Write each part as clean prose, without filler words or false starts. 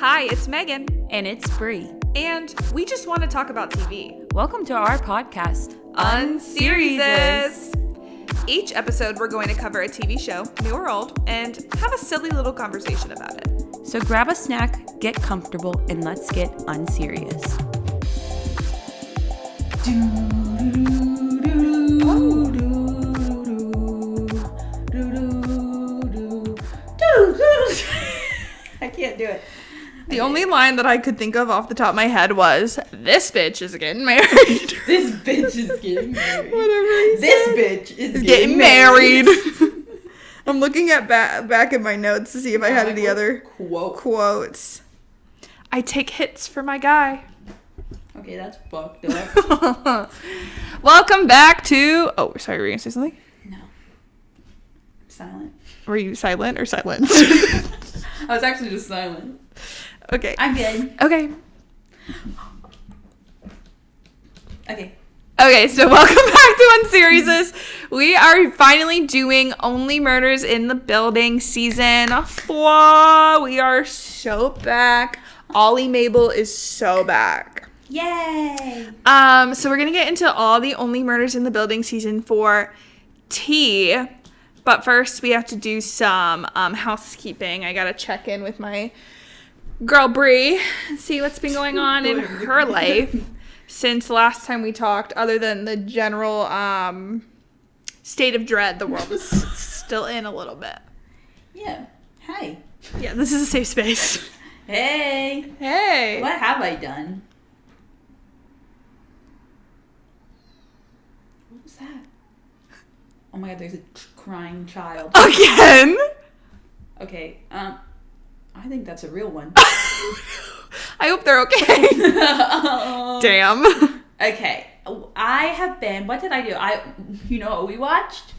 Hi, it's Megan. And it's Bree. And we just want to talk about TV. Welcome to our podcast, Unseriesous. Each episode, we're going to cover a TV show, new or old, and have a silly little conversation about it. So grab a snack, get comfortable, and let's get unserious. I can't do it. The only line that I could think of off the top of my head was, "This bitch is getting married." This bitch is getting married. Whatever. This bitch is getting married. I'm looking at back at my notes to see if I had any other quotes. I take hits for my guy. Okay, that's fucked up. Welcome back to... Oh, sorry, were you going to say something? No. Silent. Were you silent or silent? I was actually just silent. Okay. I'm good. Okay. Okay, so welcome back to Unseriesous. We are finally doing Only Murders in the Building season 4. We are so back. Ollie Mabel is so back. yay! So we're gonna get into all the Only Murders in the Building season 4 tea. But first we have to do some housekeeping. I gotta check in with my girl Bree, see what's been going on in her life since last time we talked, other than the general state of dread the world is still in a little bit. Yeah. Hi. Yeah, this is a safe space. Hey. Hey. What have I done? What was that? Oh my god, there's a crying child. Again? Okay, I think that's a real one. I hope they're okay. Damn. Okay, I have been, what did I do? You know what we watched?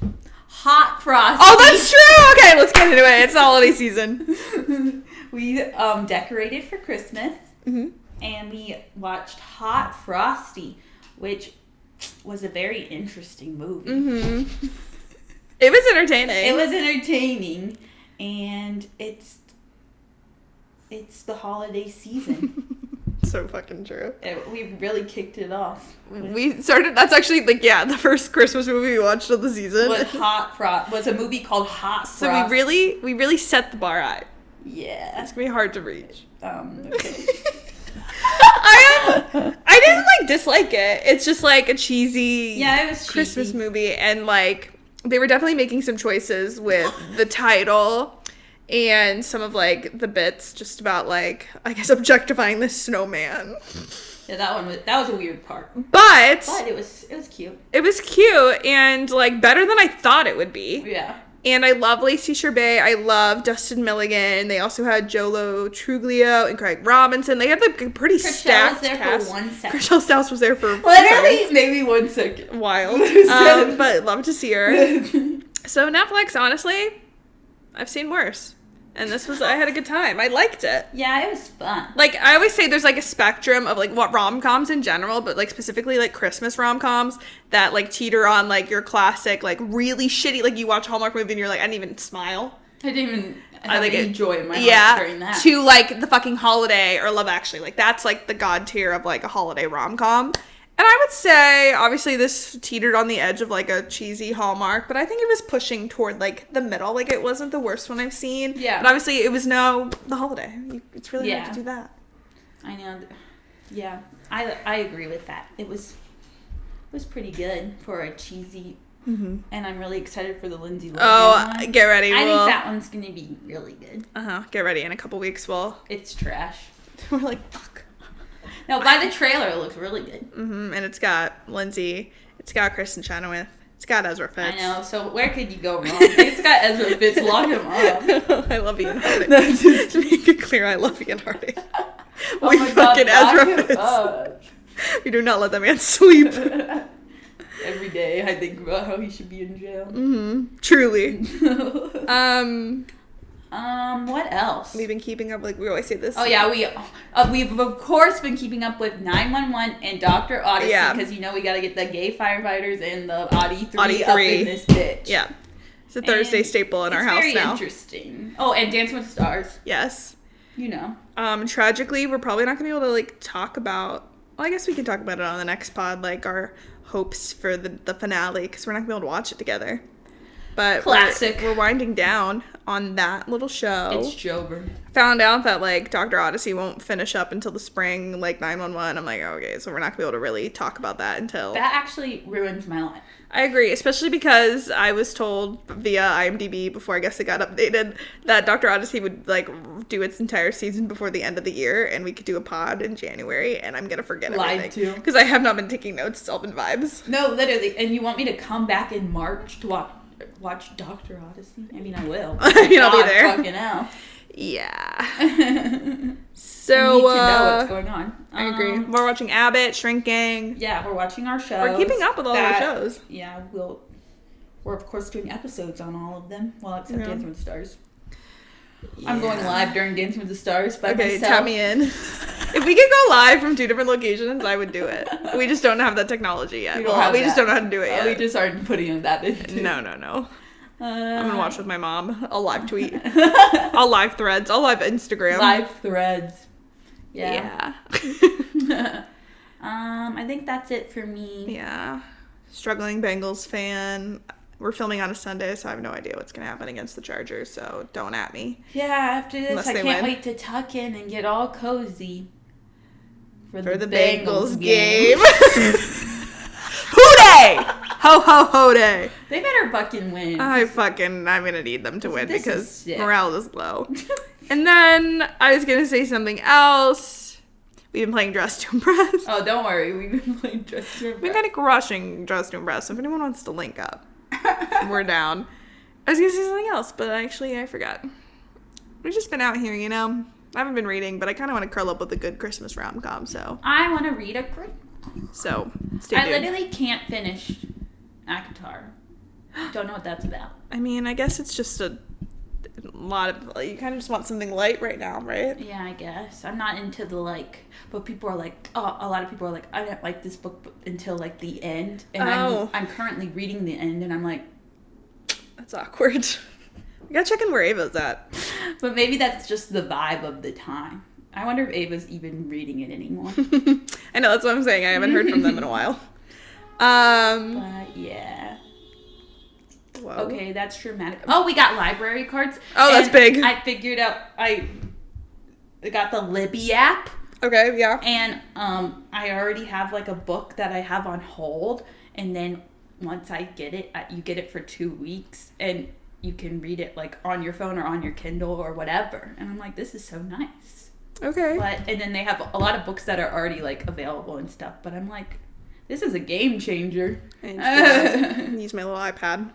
Hot Frosty. Oh, that's true. Okay, let's get into it. It's the holiday season. We decorated for Christmas, and we watched Hot Frosty, which was a very interesting movie. Mm-hmm. It was entertaining. It was entertaining, and it's the holiday season. So fucking true. We really kicked it off. We started, that's actually, the first Christmas movie we watched of the season. Was a movie called Hot Frosty. So we really set the bar high. Yeah. It's gonna be hard to reach. Okay. I didn't dislike it. It's just a cheesy it was cheesy. Christmas movie, and they were definitely making some choices with the title and some of the bits just about I guess objectifying this snowman. Yeah, that was a weird part. But it was cute. It was cute and better than I thought it would be. Yeah. And I love Lacey Chabert. I love Dustin Milligan. They also had Jolo Truglio and Craig Robinson. They had a pretty stacked cast. Chriselle was there for 1 second. Chriselle Staus was there for literally maybe 1 second. Wild. But love to see her. So Netflix, honestly, I've seen worse. And I had a good time. I liked it. Yeah, it was fun. I always say there's a spectrum of what rom-coms in general, but specifically Christmas rom-coms that teeter on your classic really shitty, you watch a Hallmark movie and you're I didn't even smile. I didn't even have any joy in my heart during that. To the fucking Holiday or Love Actually. That's the god tier of a holiday rom-com. And I would say, obviously, this teetered on the edge of, a cheesy Hallmark, but I think it was pushing toward, the middle. It wasn't the worst one I've seen. Yeah. But obviously, it was The Holiday. It's really hard to do that. I know. Yeah. I agree with that. It was pretty good for a cheesy, and I'm really excited for the Lindsay Lohan one. Get ready. I think that one's going to be really good. Get ready. In a couple weeks, It's trash. We're fuck. No, by the trailer, it looks really good. And it's got Lindsay. It's got Kristen Chenoweth. It's got Ezra Fitz. I know. So where could you go wrong? It's got Ezra Fitz. Lock him up. I love Ian Harding. To make it clear, I love Ian Harding. Oh we my fucking God, Ezra Fitz. We do not let that man sleep. Every day, I think about how he should be in jail. Truly. What else? We've been keeping up, we always say this. Oh yeah, we've of course been keeping up with 911 and Dr. Odyssey because we got to get the gay firefighters and the Audi 3 up in this bitch. Yeah, it's a Thursday staple in our house now. It's very interesting. Oh, and Dancing with the Stars. Yes. You know. Tragically, we're probably not going to be able to, like, talk about... Well, I guess we can talk about it on the next pod, like, our hopes for the finale, because we're not going to be able to watch it together. But classic. We're winding down on that little show. It's Jover. Found out that, like, Dr. Odyssey won't finish up until the spring, like, 911. I'm like, okay, so we're not going to be able to really talk about that until... That actually ruins my life. I agree, especially because I was told via IMDb before I guess it got updated that Dr. Odyssey would, like, do its entire season before the end of the year, and we could do a pod in January, and I'm going to forget everything. Because I have not been taking notes. It's all been vibes. No, literally. And you want me to come back in March to watch Dr. Odyssey? I mean, I will. I mean, I'll be there. Fucking hell. Yeah. So, we need to know what's going on. I agree. We're watching Abbott, Shrinking. Yeah, we're watching our shows. We're keeping up with all our shows. Yeah, we're of course doing episodes on all of them. Well, except Dancing with the Stars. Yeah. I'm going live during Dancing with the Stars by myself. Okay, tap me in. If we could go live from 2 different locations, I would do it. We just don't have that technology yet. We just don't know how to do it yet. We just aren't putting that in. No. I'm gonna watch with my mom. I'll live tweet. I'll live threads. I'll live Instagram. Live threads. Yeah. I think that's it for me. Yeah. Struggling Bengals fan. We're filming on a Sunday, so I have no idea what's gonna happen against the Chargers, so don't at me. Yeah, after this, I can't wait to tuck in and get all cozy for the Bengals game. Hoo-day! Ho, ho, ho day. They better fucking win. I'm gonna need them to win because morale is low. And then I was gonna say something else. We've been playing Dress to Impress. Oh, don't worry. We've been playing Dress to Impress. We've been kind of crushing Dress to Impress. So if anyone wants to link up, we're down. I was gonna say something else, but I forgot. We've just been out here, you know. I haven't been reading, but I kind of want to curl up with a good Christmas rom-com, so. I want to read a So, stay tuned. I literally can't finish ACOTAR. Don't know what that's about. I mean, I guess it's just a lot of, you kind of just want something light right now, right? Yeah, I guess. I'm not into the, like, but people are like, a lot of people are like, I didn't like this book until, like, the end. And I'm currently reading the end, and I'm like. That's awkward. We gotta check in where Ava's at. But maybe that's just the vibe of the time. I wonder if Ava's even reading it anymore. I know, that's what I'm saying. I haven't heard from them in a while. But yeah. Whoa. Okay, that's dramatic. Oh, we got library cards. Oh, that's big. I figured out, I got the Libby app. Okay, yeah. And I already have like a book that I have on hold. And then once I get it, you get it for 2 weeks. And you can read it like on your phone or on your Kindle or whatever. And I'm like, this is so nice. Okay. And then they have a lot of books that are already like available and stuff. But I'm like, this is a game changer. Use my little iPad.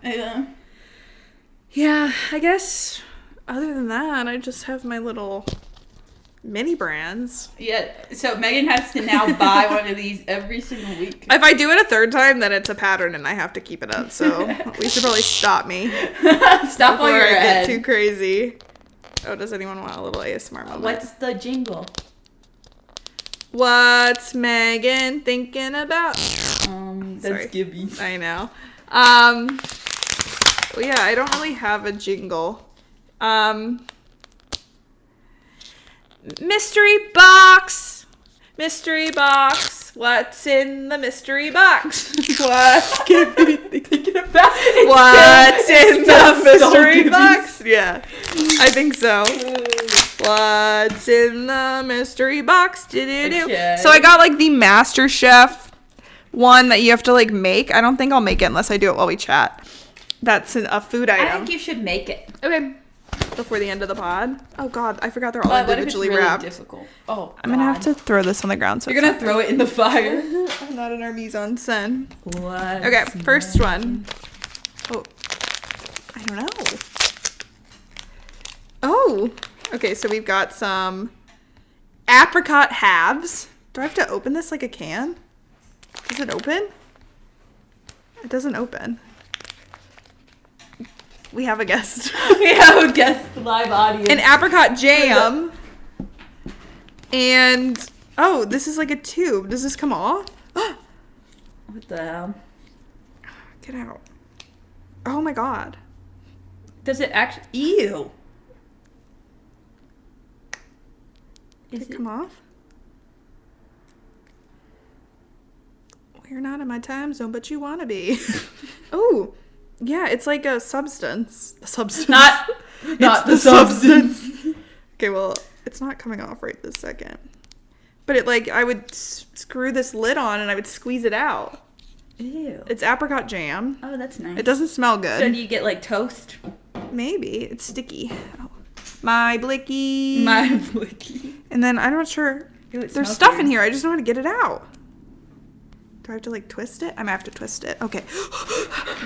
Yeah, I guess other than that, I just have my little mini brands. Yeah, so Megan has to now buy one of these every single week. If I do it a third time, then it's a pattern and I have to keep it up. So we should probably stop me. Stop while you're ahead. Get too crazy. Oh, does anyone want a little ASMR moment? What's the jingle? What's Megan thinking about? That's Gibby. I know. Well, yeah, I don't really have a jingle. Mystery box. Mystery box. What's in the mystery box? What's Gibby thinking about? What's in the mystery box? Yeah, I think so. What's in the mystery box? Okay. So I got like the MasterChef one that you have to like make. I don't think I'll make it unless I do it while we chat. That's a food item. I think you should make it. Okay. Before the end of the pod. Oh God, I forgot they're all individually wrapped. Really difficult? Oh, I'm gonna have to throw this on the ground. So you're gonna throw it in the fire. I'm not in our mise en scène. What? Okay, first one. Oh, I don't know. Oh, okay. So we've got some apricot halves. Do I have to open this like a can? Does it open? It doesn't open. We have a guest. We have a guest live audience. An apricot jam. And, oh, this is like a tube. Does this come off? What the hell? Get out. Oh my God. Does it actually? Ew. Did it come off? You're not in my time zone, but you want to be. Oh, yeah, it's like a substance. The substance. Not the substance. Okay, well, it's not coming off right this second. But it, like, I would screw this lid on and I would squeeze it out. Ew. It's apricot jam. Oh, that's nice. It doesn't smell good. So do you get, like, toast? Maybe. It's sticky. Oh. My blicky. My blicky. And then, I'm not sure. Ew, There's stuff in here. I just know how to get it out. Do I have to, like, twist it? I might have to twist it. Okay.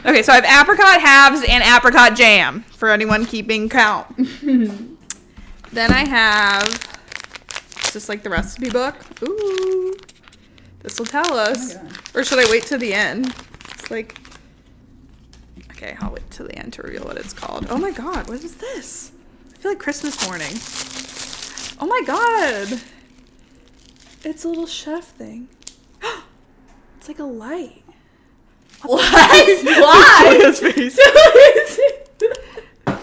Okay, so I have apricot halves and apricot jam for anyone keeping count. Then I have, it's just like the recipe book. Ooh. This will tell us. Oh my God. Or should I wait to the end? It's like, okay, I'll wait till the end to reveal what it's called. Oh my God, what is this? I feel like Christmas morning. Oh my God. It's a little chef thing. It's like a light. What? Why? His face.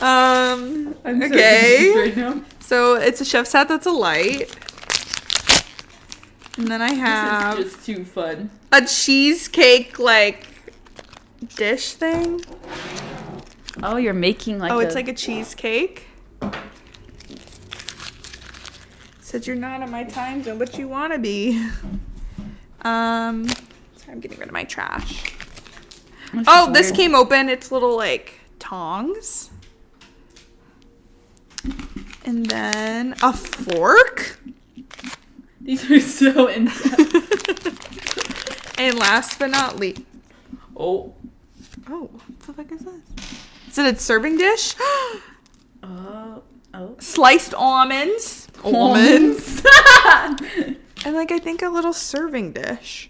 I'm so okay. confused right now. So it's a chef's hat that's a light. And then I have This is just too fun. a cheesecake, like, dish thing. Oh, you're making like It's like a cheesecake. Said you're not in my time zone, but you want to be. Sorry, I'm getting rid of my trash. Oh, this came open. It's little, like, tongs. And then a fork. These are so intense. And last but not least. Oh. Oh, what the fuck is this? Is it a serving dish? Oh. Sliced almonds. Almonds. And, like, I think a little serving dish.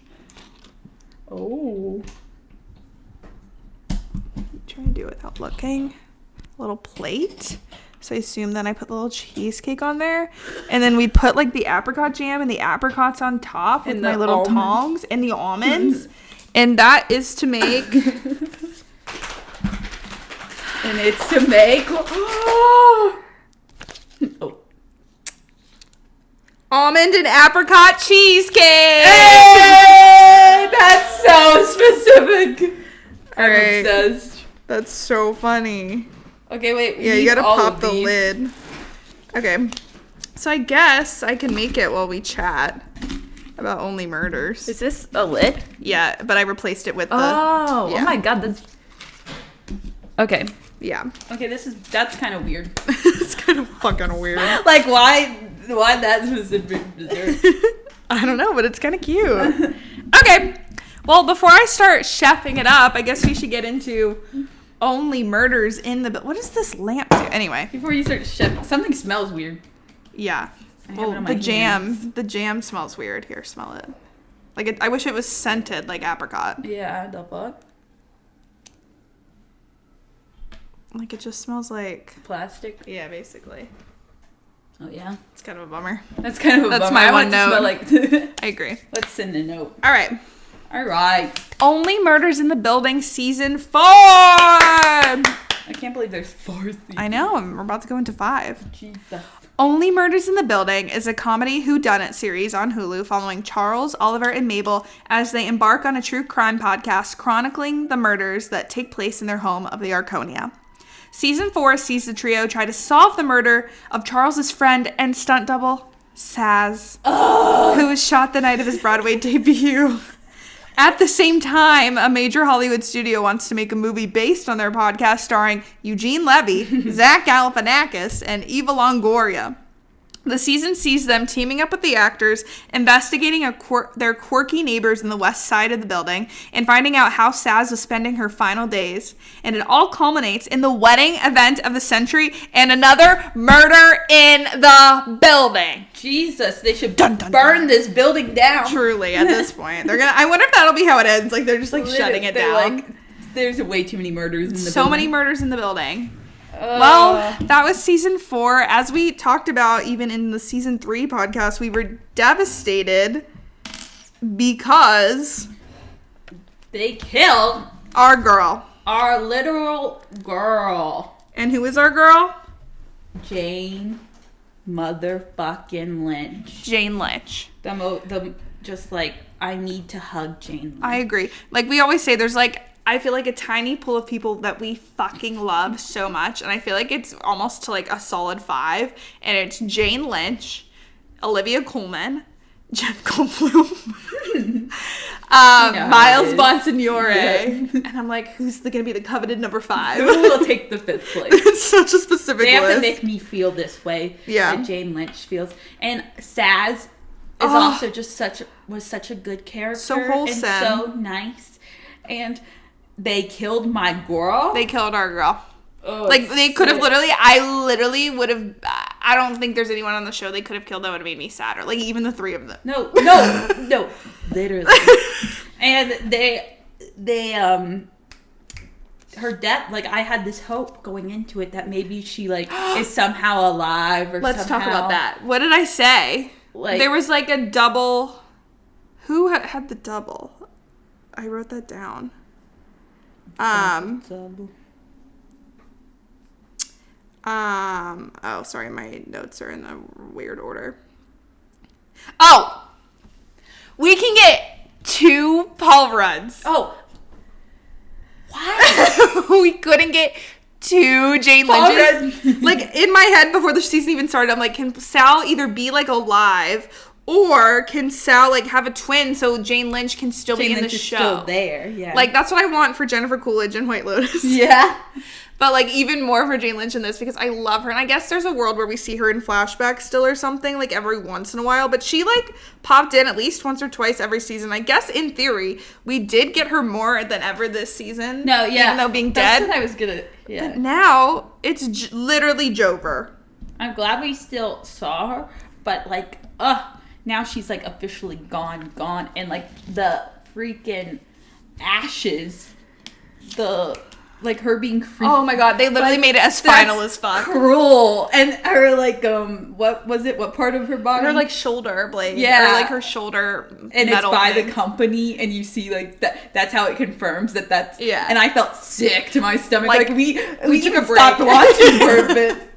Oh. Trying to do it without looking. A little plate. So I assume then I put the little cheesecake on there. And then we put, like, the apricot jam and the apricots on top with And my the little almonds. tongs and the almonds. And that is to make... And it's to make almond and apricot cheesecake! Hey! That's so specific. All I'm right. obsessed. That's so funny. Okay, wait. Yeah, you gotta pop the lid. Okay. So I guess I can make it while we chat about Only Murders. Is this a lid? Yeah, but I replaced it with the... Oh yeah. my God, that's... Okay. Yeah. Okay, that's kind of weird. It's kind of fucking weird. Like, why that specific dessert? I don't know, but it's kind of cute. Okay. Well, before I start chefing it up, I guess we should get into Only Murders in the... What does this lamp do? Anyway. Before you start chefing, something smells weird. Yeah. I have Well, it on the my hands. jam smells weird. Here, smell it. Like, I wish it was scented like apricot. Yeah, the fuck? Like, it just smells like... Plastic. Yeah, basically. Oh, yeah. It's kind of a bummer. That's kind of a That's bummer. my I one want it to note. smell like... I agree. Let's send a note. All right. All right. Only Murders in the Building Season 4! I can't believe there's 4 seasons. I know. We're about to go into 5. Jesus. Only Murders in the Building is a comedy whodunit series on Hulu following Charles, Oliver, and Mabel as they embark on a true crime podcast chronicling the murders that take place in their home of the Arconia. Season 4 sees the trio try to solve the murder of Charles's friend and stunt double, Saz, who was shot the night of his Broadway debut. At the same time, a major Hollywood studio wants to make a movie based on their podcast starring Eugene Levy, Zach Galifianakis, and Eva Longoria. The season sees them teaming up with the actors, investigating their quirky neighbors in the west side of the building, and finding out how Saz was spending her final days. And it all culminates in the wedding event of the century and another murder in the building. Jesus, they should Dun, dun, burn dun. this building down. Truly, at this point. I wonder if that'll be how it ends. Like, they're just, like, shutting it They're down. like, there's way too many murders in the building. So many murders in the building. Well, that was season 4. As we talked about even in the season 3 podcast, we were devastated because they killed our girl. our literal girl, And who is our girl? Jane motherfucking Lynch. Jane Lynch. Just like, I need to hug Jane Lynch. I agree. Like we always say, there's like, I feel like a tiny pool of people that we fucking love so much, and I feel like it's almost to like a solid 5, and it's Jane Lynch, Olivia Colman, Jeff Goldblum, Miles Bonsignore, and I'm like, who's gonna be the coveted number 5? Who will take the 5th place? It's such a specific They have list. to make me feel this way. Yeah. That Jane Lynch feels. And Saz is also just was such a good character. So wholesome. And so nice. And they killed my girl. They killed our girl. Oh, like, they could have I literally would have, I don't think there's anyone on the show they could have killed that would have made me sadder. Like, even the 3 of them. No, literally. And her death, like, I had this hope going into it that maybe she, like, is somehow alive or Let's talk about that. What did I say? Like, there was, like, a double. Who had the double? I wrote that down. Oh, sorry, my notes are in a weird order. Oh! We can get 2 Paul Rudds. Oh. What? We couldn't get 2 Jane Lynches. Like, in my head before the season even started, I'm like, can Sal either be, like, alive, or can Sal, like, have a twin so Jane Lynch can still be in the show? Still there, yeah. Like, that's what I want for Jennifer Coolidge and White Lotus. Yeah. But, like, even more for Jane Lynch in this, because I love her. And I guess there's a world where we see her in flashbacks still or something, like, every once in a while. But she, like, popped in at least once or twice every season. I guess, in theory, we did get her more than ever this season. No, yeah. Even though being dead. That's what I was gonna, yeah. But now, it's literally Jover. I'm glad we still saw her, but, like, now she's, like, officially gone. And, like, the freaking ashes, like, her being creepy. Oh my god, they literally made it as final as fuck. Cruel. And her, like, what was it? What part of her body? Her, like, shoulder blade. Yeah. Or, like, her shoulder and metal it's by thing. the company, and you see, like, that's how it confirms that's... Yeah. And I felt sick to my stomach. Like, we took even a break. stopped watching for a bit.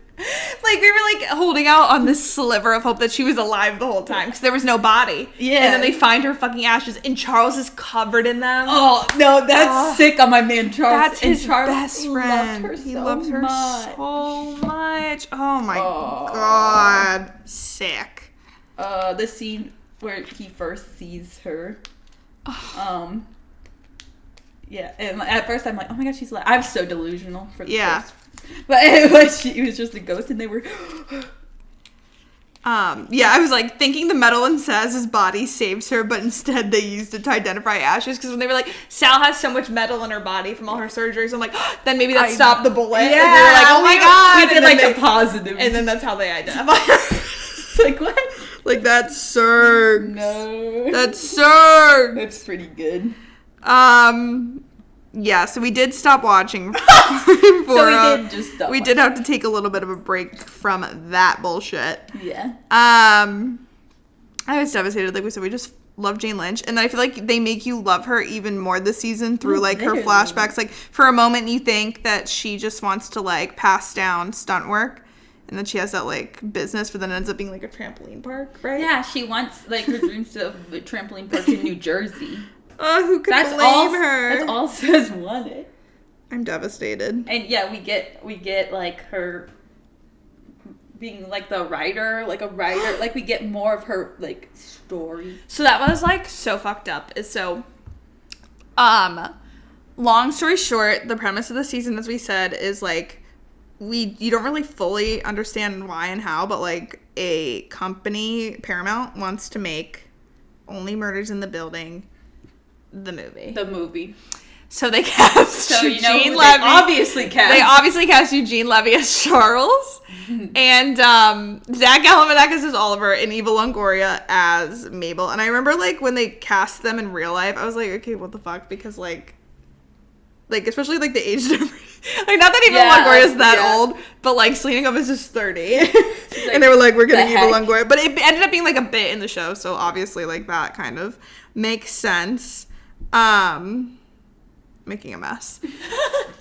Like, we were, like, holding out on this sliver of hope that she was alive the whole time, because there was no body. Yeah. And then they find her fucking ashes, and Charles is covered in them. Oh, no, that's sick on my man Charles. That's his Charles best friend. He loves her so much. Oh, my God. Sick. The scene where he first sees her. Yeah, and at first I'm like, oh my god, she's alive. I was so delusional for the first. But she was just a ghost, and they were... Yeah, I was like thinking the metal in Saz's body saves her, but instead they used it to identify ashes, because when they were like, Sal has so much metal in her body from all her surgeries, I'm like, then maybe that stopped the bullet. Yeah, and they were like, oh my god. We did like a positive. And then that's how they identify her. It's like, what? Like, that surge. No. That surge. That's pretty good. Yeah, so we did stop watching. We did have to take a little bit of a break from that bullshit. Yeah. I was devastated. Like we said, we just love Jane Lynch, and I feel like they make you love her even more this season through like her flashbacks. Like, for a moment you think that she just wants to like pass down stunt work, and then she has that like business, but then it ends up being like a trampoline park, right? Yeah, she wants like her dreams to have a trampoline park in New Jersey. Oh, who could blame her? That's all Saz wanted. I'm devastated. And yeah, we get like her being like the writer, like a writer. Like, we get more of her like story. So that was like so fucked up. So, long story short, the premise of the season, as we said, is like you don't really fully understand why and how, but like a company, Paramount, wants to make Only Murders in the Building the movie. So they cast Eugene Levy. They obviously cast Eugene Levy as Charles, and Zach Galifianakis as Oliver, and Eva Longoria as Mabel. And I remember like when they cast them in real life, I was like, okay, what the fuck? Because like especially like the age difference. Like, not that Eva Longoria is that old, but like Selena Gomez is 30, like, and they were like, we're getting Eva Longoria, but it ended up being like a bit in the show, so obviously like that kind of makes sense. Making a mess.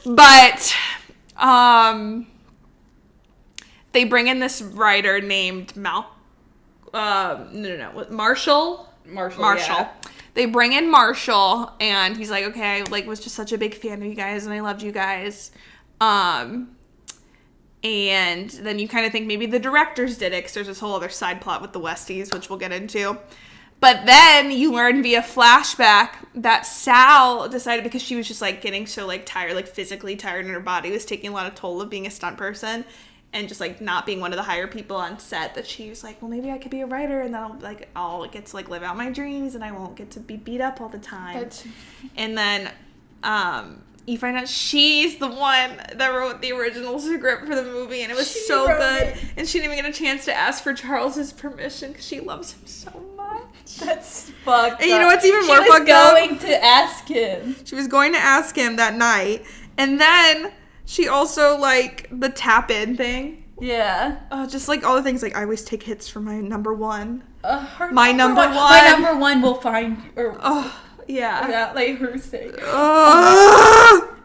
But they bring in this writer named Marshall. Yeah. They bring in Marshall, and he's like, okay, I like was just such a big fan of you guys, and I loved you guys. And then you kind of think maybe the directors did it, because there's this whole other side plot with the Westies, which we'll get into. But then you learn via flashback that Sal decided, because she was just like getting so like tired, like physically tired, and her body was taking a lot of toll of being a stunt person and just like not being one of the higher people on set, that she was like, well, maybe I could be a writer, and then I'll get to like live out my dreams, and I won't get to be beat up all the time. And then you find out she's the one that wrote the original script for the movie, and it was so good. And she didn't even get a chance to ask for Charles's permission because she loves him so much. That's fucked up. And you know what's even more fucked up? She was going to ask him. She was going to ask him that night, and then she also, like, the tap-in thing. Yeah. Just, like, all the things, like, I always take hits for my number one. My number one will find... Yeah. That, like, her saying.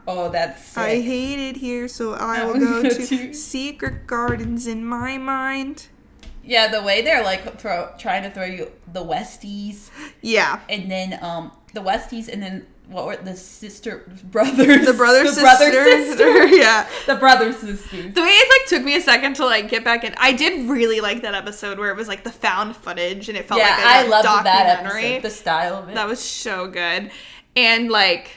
That's sick. I hate it here, so I will go to secret gardens in my mind. Yeah, the way they're, like, trying to throw you the Westies. Yeah. And then, the Westies, and then... What were the brothers? The brother sister. Yeah. The brother sisters. The way it like took me a second to like get back in. I did really like that episode where it was like the found footage and it felt like I loved that documentary. episode. The style of it. That was so good. And like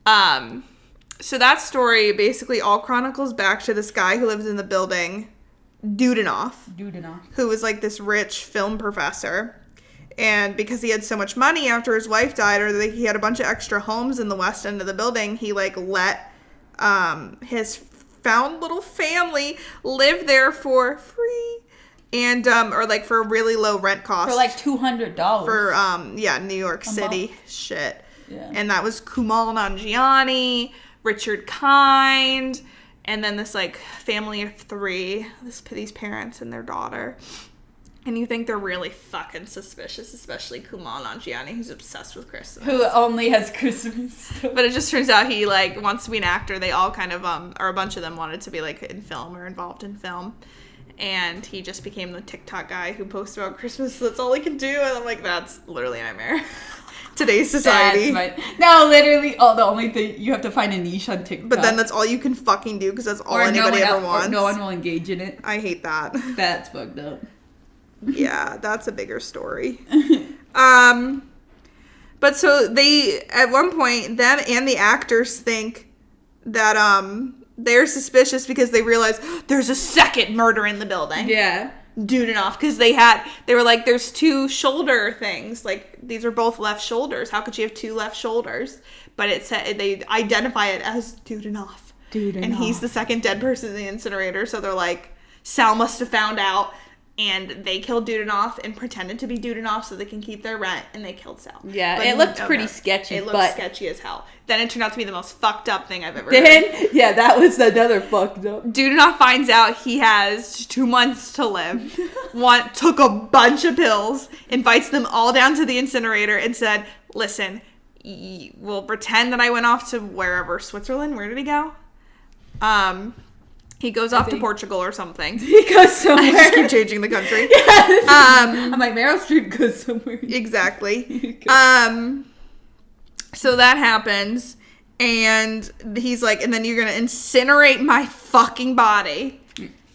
so that story basically all chronicles back to this guy who lives in the building, Dudenoff. Who was like this rich film professor. And because he had so much money after his wife died, or he had a bunch of extra homes in the west end of the building, he like let his found little family live there for free, and or like for a really low rent cost, for like $200 for New York City shit. Yeah. And that was Kumail Nanjiani, Richard Kind, and then this like family of three, these parents and their daughter. And you think they're really fucking suspicious, especially Kumail Nanjiani, who's obsessed with Christmas. Who only has Christmas. But it just turns out he, like, wants to be an actor. They all kind of, or a bunch of them wanted to be, like, in film or involved in film. And he just became the TikTok guy who posts about Christmas. So that's all he can do. And I'm like, that's literally a nightmare. Today's society. No, literally, the only thing, you have to find a niche on TikTok. But then that's all you can fucking do because that's all anybody ever wants. Or no one will engage in it. I hate that. That's fucked up. Yeah, that's a bigger story. But so they, at one point, them and the actors think that they're suspicious because they realize there's a second murder in the building. Yeah. Dudenoff, because they were like, there's two shoulder things. Like, these are both left shoulders. How could you have two left shoulders? But it said they identify it as Dudenoff. And he's the second dead person in the incinerator. So they're like, Sal must have found out. And they killed Dudenoff and pretended to be Dudenoff so they can keep their rent, and they killed Sal. Yeah, but it looked pretty sketchy. It looked sketchy as hell. Then it turned out to be the most fucked up thing I've ever heard. Yeah, that was another fucked up. Dudenoff finds out he has 2 months to live. Took a bunch of pills, invites them all down to the incinerator, and said, listen, we'll pretend that I went off to wherever, Switzerland. Where did he go? He goes off to Portugal or something. He goes somewhere. I just keep changing the country. I'm like, Meryl Streep goes somewhere. Exactly. So that happens. And he's like, and then you're going to incinerate my fucking body.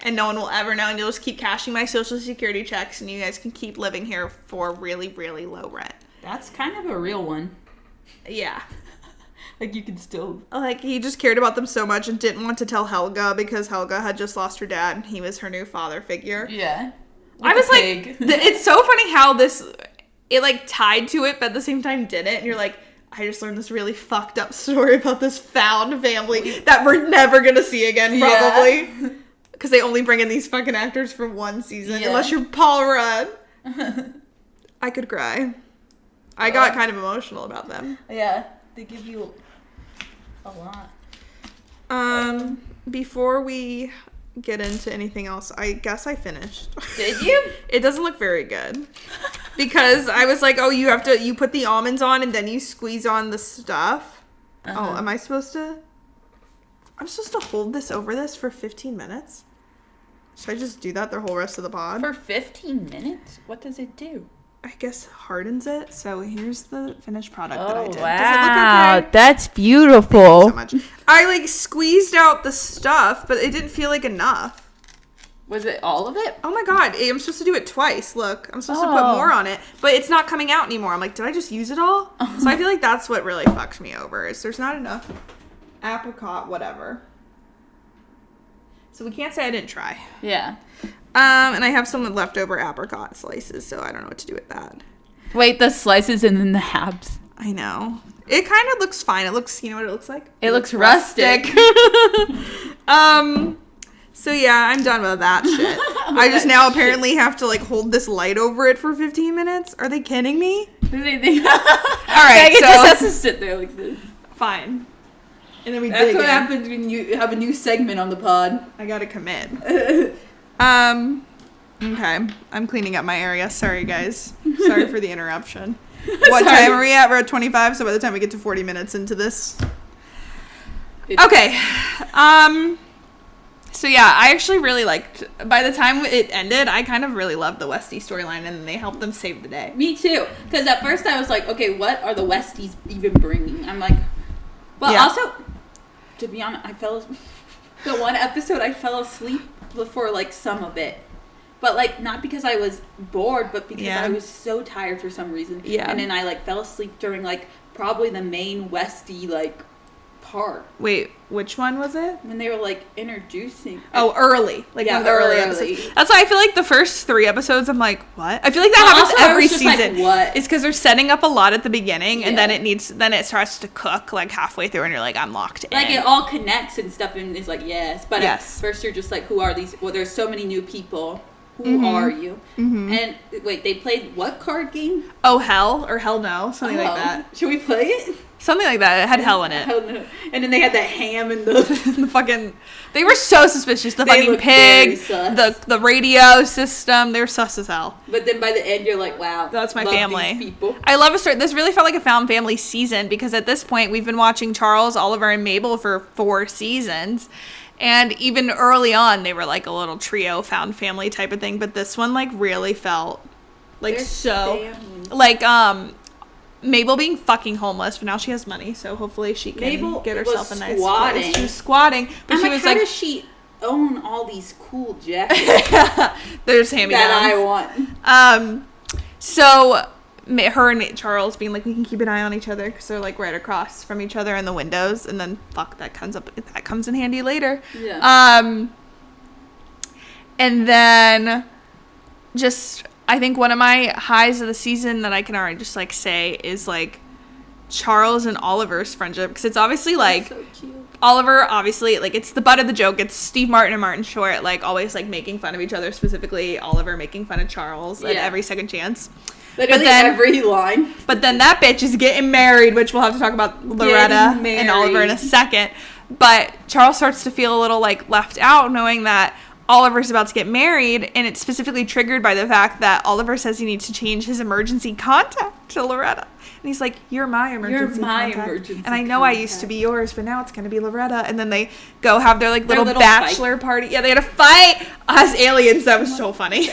And no one will ever know. And you'll just keep cashing my social security checks. And you guys can keep living here for really, really low rent. That's kind of a real one. Yeah. Like, you can still... Like, he just cared about them so much and didn't want to tell Helga because Helga had just lost her dad and he was her new father figure. Yeah. I was like... It's so funny how it, like, tied to it, but at the same time didn't. And you're like, I just learned this really fucked up story about this found family that we're never gonna see again, probably. Because they only bring in these fucking actors for one season. Yeah. Unless you're Paul Rudd. I could cry. I got kind of emotional about them. Yeah. They give you... a lot. Before we get into anything else, I guess I finished. Did you? It doesn't look very good. Because I was like, oh, you put the almonds on and then you squeeze on the stuff. Uh-huh. Oh, I'm supposed to hold this over this for 15 minutes? Should I just do that the whole rest of the pod? For 15 minutes? What does it do? I guess hardens it. So here's the finished product that I did. Wow. Does it look okay? That's beautiful. So much. I like squeezed out the stuff, but it didn't feel like enough. Was it all of it? Oh my god, I'm supposed to do it twice. Look, I'm supposed to put more on it, but it's not coming out anymore. I'm like, did I just use it all? So I feel like that's what really fucked me over, is there's not enough apricot whatever. So we can't say I didn't try. Yeah. And I have some leftover apricot slices, so I don't know what to do with that. Wait, the slices and then the halves. I know. It kind of looks fine. It looks, you know what it looks like? It looks rustic. So yeah, I'm done with that shit. I just now apparently have to like hold this light over it for 15 minutes. Are they kidding me? All right, Alright, so so just has to sit there like this. fine. And then we That's dig what in. happens when you have a new segment on the pod. I gotta commit. Okay. I'm cleaning up my area. Sorry, guys. Sorry for the interruption. What time are we at? We're at 25, so by the time we get to 40 minutes into this. Okay. So yeah, I actually really liked, by the time it ended, I kind of really loved the Westie storyline, and then they helped them save the day. Me too. Because at first I was like, okay, what are the Westies even bringing? I'm like, but Yeah. also, to be honest, the one episode I fell asleep before like some of it. But like, not because I was bored, but because I was so tired for some reason. Yeah. And then I like fell asleep during like probably the main Westie like part. Wait, which one was it? When they were like introducing. Oh, early. Like Yeah, one of the early early. episodes. That's why I feel like the first 3 episodes, I'm like, what? I feel like that happens also, I every was just like, season. what? It's because they're setting up a lot at the beginning, and Yeah. then it starts to cook like halfway through, and you're like, I'm locked in. Like, it all connects and stuff, and it's like, yes. But Yes. at first you're just like, who are these? Well, there's so many new people. Who are you? And wait, they played what card game? Oh, hell or hell no, something like that. Should we play it? Something like that. It had hell in it. Hell no. And then they had that ham and the The fucking, they were so suspicious. The They fucking looked pig, very sus. the radio system. They were sus as hell. But then by the end you're like, wow, That's my love family. These people. I love a story. This really felt like a found family season, because at this point we've been watching Charles, Oliver, and Mabel for 4 seasons. And even early on, they were like a little trio found family type of thing. But this one like really felt like They're so family. like Mabel being fucking homeless, but now she has money, so hopefully she can Mabel get herself a was nice squatting. place. She was squatting, but I'm she like, was how like, does she own all these cool jackets there's hand-me-downs. that I want? So her and Charles being like, we can keep an eye on each other because they're like right across from each other in the windows, and then that comes in handy later. Yeah. And then just, I think one of my highs of the season that I can already just like say is like Charles and Oliver's friendship, because it's obviously like So cute. Oliver, obviously, like, it's the butt of the joke. It's Steve Martin and Martin Short, like, always, like, making fun of each other, specifically Oliver making fun of Charles at every second chance. Literally every line. But then that bitch is getting married, which we'll have to talk about Loretta and Oliver in a second. But Charles starts to feel a little, like, left out, knowing that Oliver's about to get married, and it's specifically triggered by the fact that Oliver says he needs to change his emergency contact to Loretta. And he's like, you're my emergency contact. And I know I used to be yours, but now it's going to be Loretta. And then they go have their, like, little bachelor party. Yeah, they had a fight as aliens. That was so funny.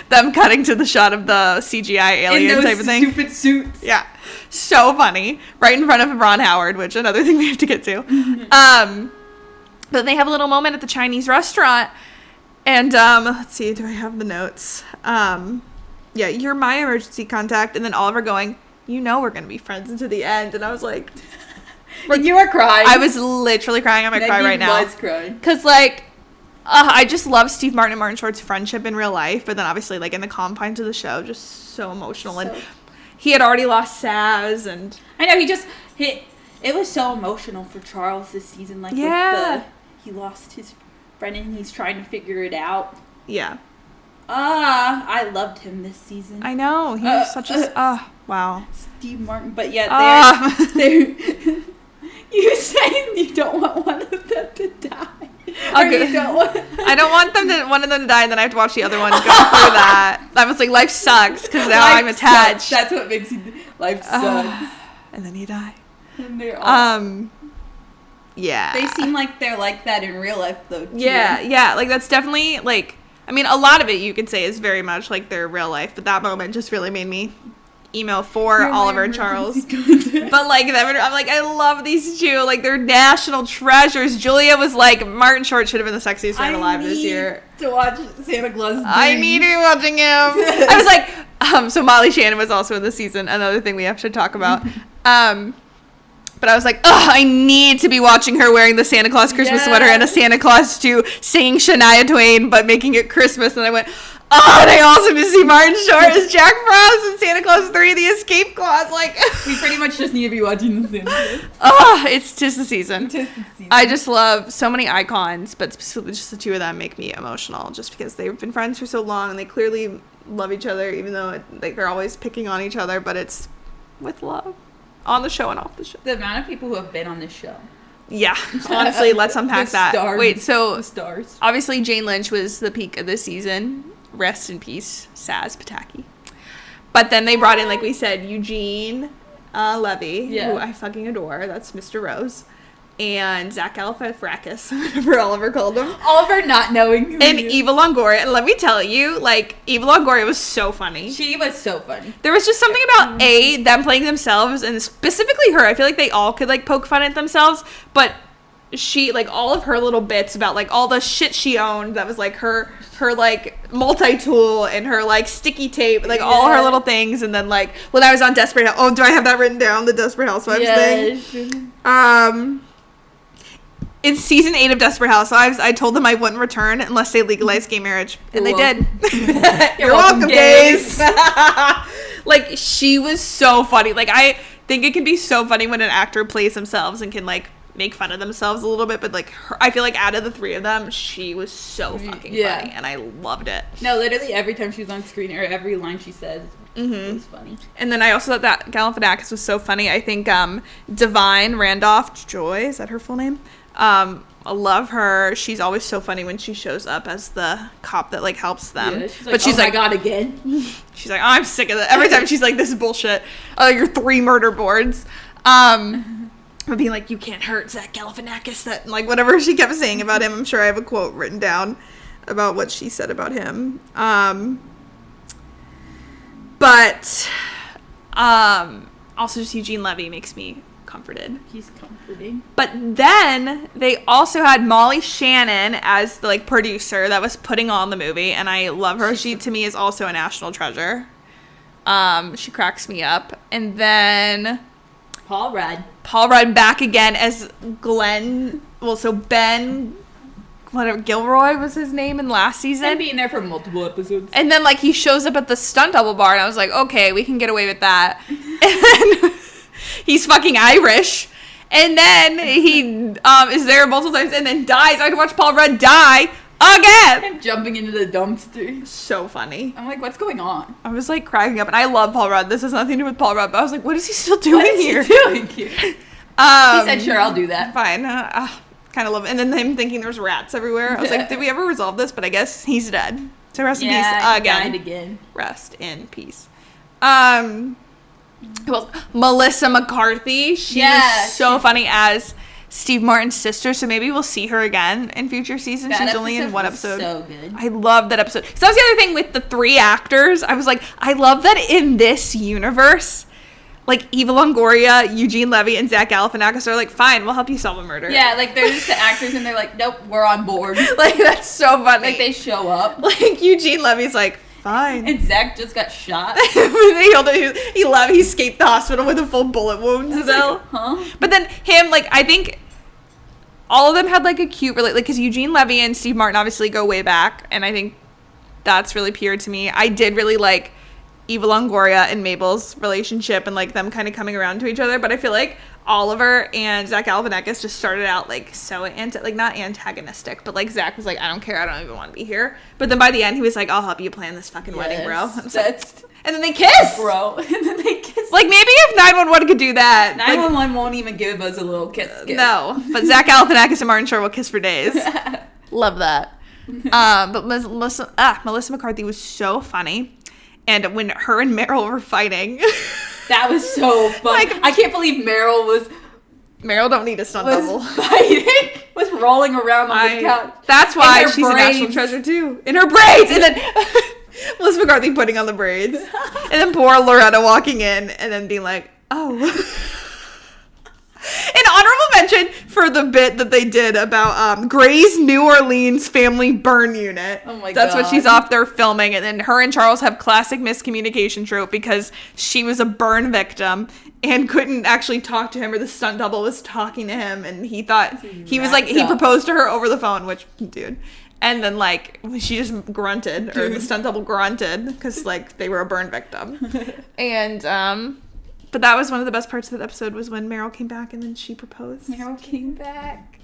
Them cutting to the shot of the CGI alien type of thing. Stupid suits. Yeah. So funny. Right in front of Ron Howard, which another thing we have to get to. But they have a little moment at the Chinese restaurant. And let's see, do I have the notes? Yeah, you're my emergency contact. And then Oliver going, you know we're going to be friends into the end. And I was like... And you were crying. I was literally crying. I might cry right now. I was crying. Because, like, I just love Steve Martin and Martin Short's friendship in real life. But then, obviously, like, in the confines of the show, just so emotional. And he had already lost Saz. And I know, it was so emotional for Charles this season. Like, he lost his friend and he's trying to figure it out. Yeah. I loved him this season. I know. He was such a... wow. Steve Martin. But yeah, they're you saying you don't want one of them to die. Okay. I don't want one of them to die, and then I have to watch the other one go through that. I was like, life sucks, because now I'm attached. Sucks. That's what makes life sucks. And then you die. And they're all... Yeah. They seem like they're like that in real life, though, too. Yeah. Like, that's definitely, like, I mean, a lot of it you could say is very much like their real life, but that moment just really made me emo for Oliver and Charles. But, like, I'm like, I love these two. Like, they're national treasures. Julia was like, Martin Short should have been the sexiest man alive this year. To watch Santa Claus 3. I need to be watching him. I was like, so Molly Shannon was also in the season. Another thing we have to talk about. But I was like, I need to be watching her wearing the Santa Claus Christmas sweater and a Santa Claus 2 singing Shania Twain, but making it Christmas. And I went, and I also need to see Martin Short as Jack Frost and Santa Claus 3, The Escape Clause. Like, we pretty much just need to be watching the Santa Claus. It's just the season. I just love so many icons, but specifically just the two of them make me emotional just because they've been friends for so long and they clearly love each other, even though they're always picking on each other, but it's with love. On the show and off the show. The amount of people who have been on this show. Yeah. Honestly, let's unpack that. Stars. Wait, so stars. Obviously JANE Lynch was the peak of the season. Rest in peace, Saz Pataki. But then they brought in, like we said, Eugene Levy, who I fucking adore. That's Mr. Rose. And Zach Galifianakis, whatever Oliver called him. Oliver not knowing who and Eva Longoria. And let me tell you, like, Eva Longoria was so funny. She was so funny. There was just something about, them playing themselves, and specifically her. I feel like they all could, like, poke fun at themselves, but she, like, all of her little bits about, like, all the shit she owned that was, like, her like, multi-tool and her, like, sticky tape, like, all her little things. And then, like, when I was on Desperate Housewives, do I have that written down? The Desperate Housewives thing? In season 8 of Desperate Housewives, I told them I wouldn't return unless they legalized gay marriage. And they did. You're welcome, gays. Like, she was so funny. Like, I think it can be so funny when an actor plays themselves and can, like, make fun of themselves a little bit. But, like, I feel like out of the three of them, she was so fucking funny. And I loved it. No, literally every time she was on screen, or every line she says, it was funny. And then I also thought that Galifianakis was so funny. I think Divine Randolph Joy, is that her full name? I love her. She's always so funny when she shows up as the cop that, like, helps them. Yeah, she's like, my God, again. She's like, I'm sick of it. Every time she's like, this is bullshit. Your 3 murder boards. But being like, you can't hurt Zach Galifianakis. That, like, whatever she kept saying about him. I'm sure I have a quote written down about what she said about him. But also just Eugene Levy makes me comforted. He's comforting. But then they also had Molly Shannon as the, like, producer that was putting on the movie, and I love her. She to me is also a national treasure. She cracks me up. And then Paul Rudd back again as Glenn. Well, so Ben, whatever, Gilroy was his name in last season. And being there for multiple episodes. And then, like, he shows up at the stunt double bar, and I was like, okay, we can get away with that. And he's fucking Irish. And then he is there multiple times and then dies. I had to watch Paul Rudd die again. Him jumping into the dumpster. So funny. I'm like, what's going on? I was, like, cracking up. And I love Paul Rudd. This has nothing to do with Paul Rudd. But I was like, what is he still doing here? He said, sure, I'll do that. Fine. Kind of love it. And then him thinking there's rats everywhere. I was like, did we ever resolve this? But I guess he's dead. So rest in peace again. Died again. Rest in peace. Who else? Melissa McCarthy. She was so funny as Steve Martin's sister, so maybe we'll see her again in future seasons. She's only in one episode. So good. I love that episode. So that was the other thing with the 3 actors. I was like, I love that in this universe, like, Eva Longoria, Eugene Levy, and Zach Galifianakis are like, fine, we'll help you solve a murder. Yeah, like, they're just the actors, and they're like, nope, we're on board. Like, that's so funny. Like, they show up. Like, Eugene Levy's like, fine. And Zach just got shot. He escaped the hospital with a full bullet wound still. Like, huh? But then him, like, I think all of them had, like, a cute, like, because Eugene Levy and Steve Martin obviously go way back, and I think that's really pure to me. I did really like Eva Longoria and Mabel's relationship and, like, them kind of coming around to each other, but I feel like Oliver and Zach Galifianakis just started out, like, so not antagonistic, but, like, Zach was like, I don't care, I don't even want to be here. But then by the end, he was like, I'll help you plan this fucking wedding, bro. And then they kiss, bro. And then they kiss. Like, maybe if 911 could do that, 911 won't even give us a little kiss. No, but Zach Galifianakis and Martin Short will kiss for days. Love that. But Melissa McCarthy was so funny. And when her and Meryl were fighting, that was so fun. Like, I can't believe Meryl was Meryl don't need a stunt double. Fighting, was rolling around on the couch. That's why she's braids. a national treasure too. In her braids, and then Melissa McCarthy putting on the braids, and then poor Loretta walking in, and then being like, "Oh." An honorable mention for the bit that they did about Gray's New Orleans family burn unit. Oh my That's God. what she's off there filming, and then her and Charles have classic miscommunication trope because she was a burn victim and couldn't actually talk to him, or the stunt double was talking to him, and he thought he was like, he proposed to her over the phone, which, dude. And then, like, she just grunted, or the stunt double grunted, because, like, they were a burn victim. And, but that was one of the best parts of the episode, was when Meryl came back and then she proposed. Meryl came back.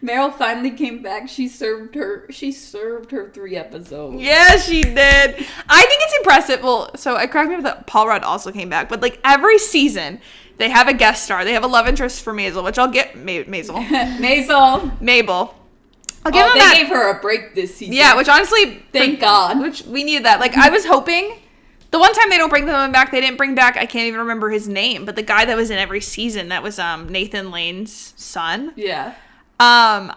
Meryl finally came back. She served her 3 episodes. Yeah, she did. I think it's impressive. Well, so it cracked me up that Paul Rudd also came back. But, like, every season, they have a guest star. They have a love interest for Maisel, which I'll get. Maisel. Mabel. I'll give them they that. gave her a break this season. Yeah, which honestly... Thank God. Which we needed that. Like, I was hoping... The one time they don't bring them back, they didn't bring back, I can't even remember his name, but the guy that was in every season, that was Nathan Lane's son. Yeah. I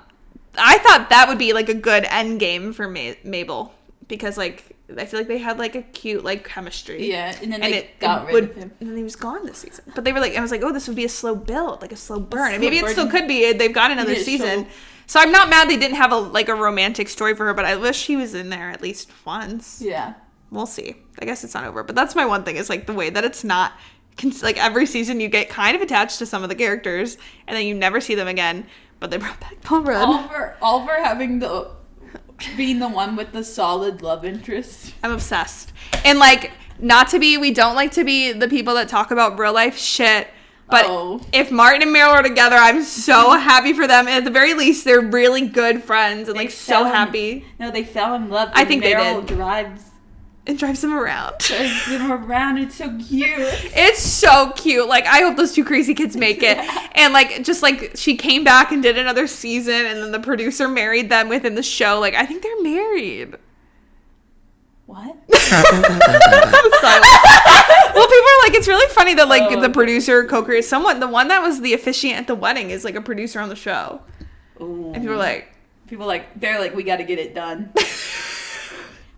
thought that would be, like, a good end game for Mabel, because, like, I feel like they had, like, a cute, like, chemistry. Yeah, and then they got rid of him. And then he was gone this season. But they were like, I was like, oh, this would be a slow build, like a slow burn. And slow maybe it burn. still could be. They've got another season. So I'm not mad they didn't have a romantic story for her, but I wish he was in there at least once. Yeah. We'll see. I guess it's not over. But that's my one thing, is, like, the way that it's not... Like, every season you get kind of attached to some of the characters, and then you never see them again. But they brought back Paul Rudd. Oliver being the one with the solid love interest. I'm obsessed. And, like, we don't like to be the people that talk about real life shit. But if Martin and Meryl are together, I'm so happy for them. And at the very least, they're really good friends and, like, so happy. No, they fell in love. I think Meryl they did. Drives them around. It's so cute. It's so cute. Like, I hope those two crazy kids make it. And, like, just, like, she came back and did another season, and then the producer married them within the show. Like, I think they're married. What? Well, people are like, it's really funny that, like, the producer, co-creator, the one that was the officiant at the wedding is, like, a producer on the show. Ooh. And people are like, they're like, we got to get it done.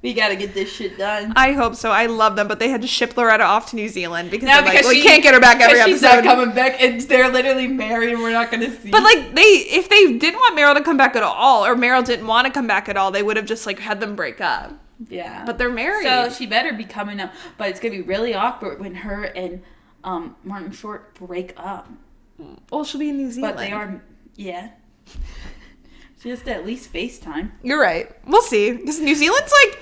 We got to get this shit done. I hope so. I love them, but they had to ship Loretta off to New Zealand because they're like, we can't get her back every episode. She's not coming back, and they're literally married, and we're not going to see. But, like, if they didn't want Meryl to come back at all, or Meryl didn't want to come back at all, they would have just, like, had them break up. Yeah. But they're married. So she better be coming up. But it's going to be really awkward when her and Martin Short break up. Well, she'll be in New Zealand. But they are, yeah. Just at least FaceTime. You're right. We'll see. Because New Zealand's, like...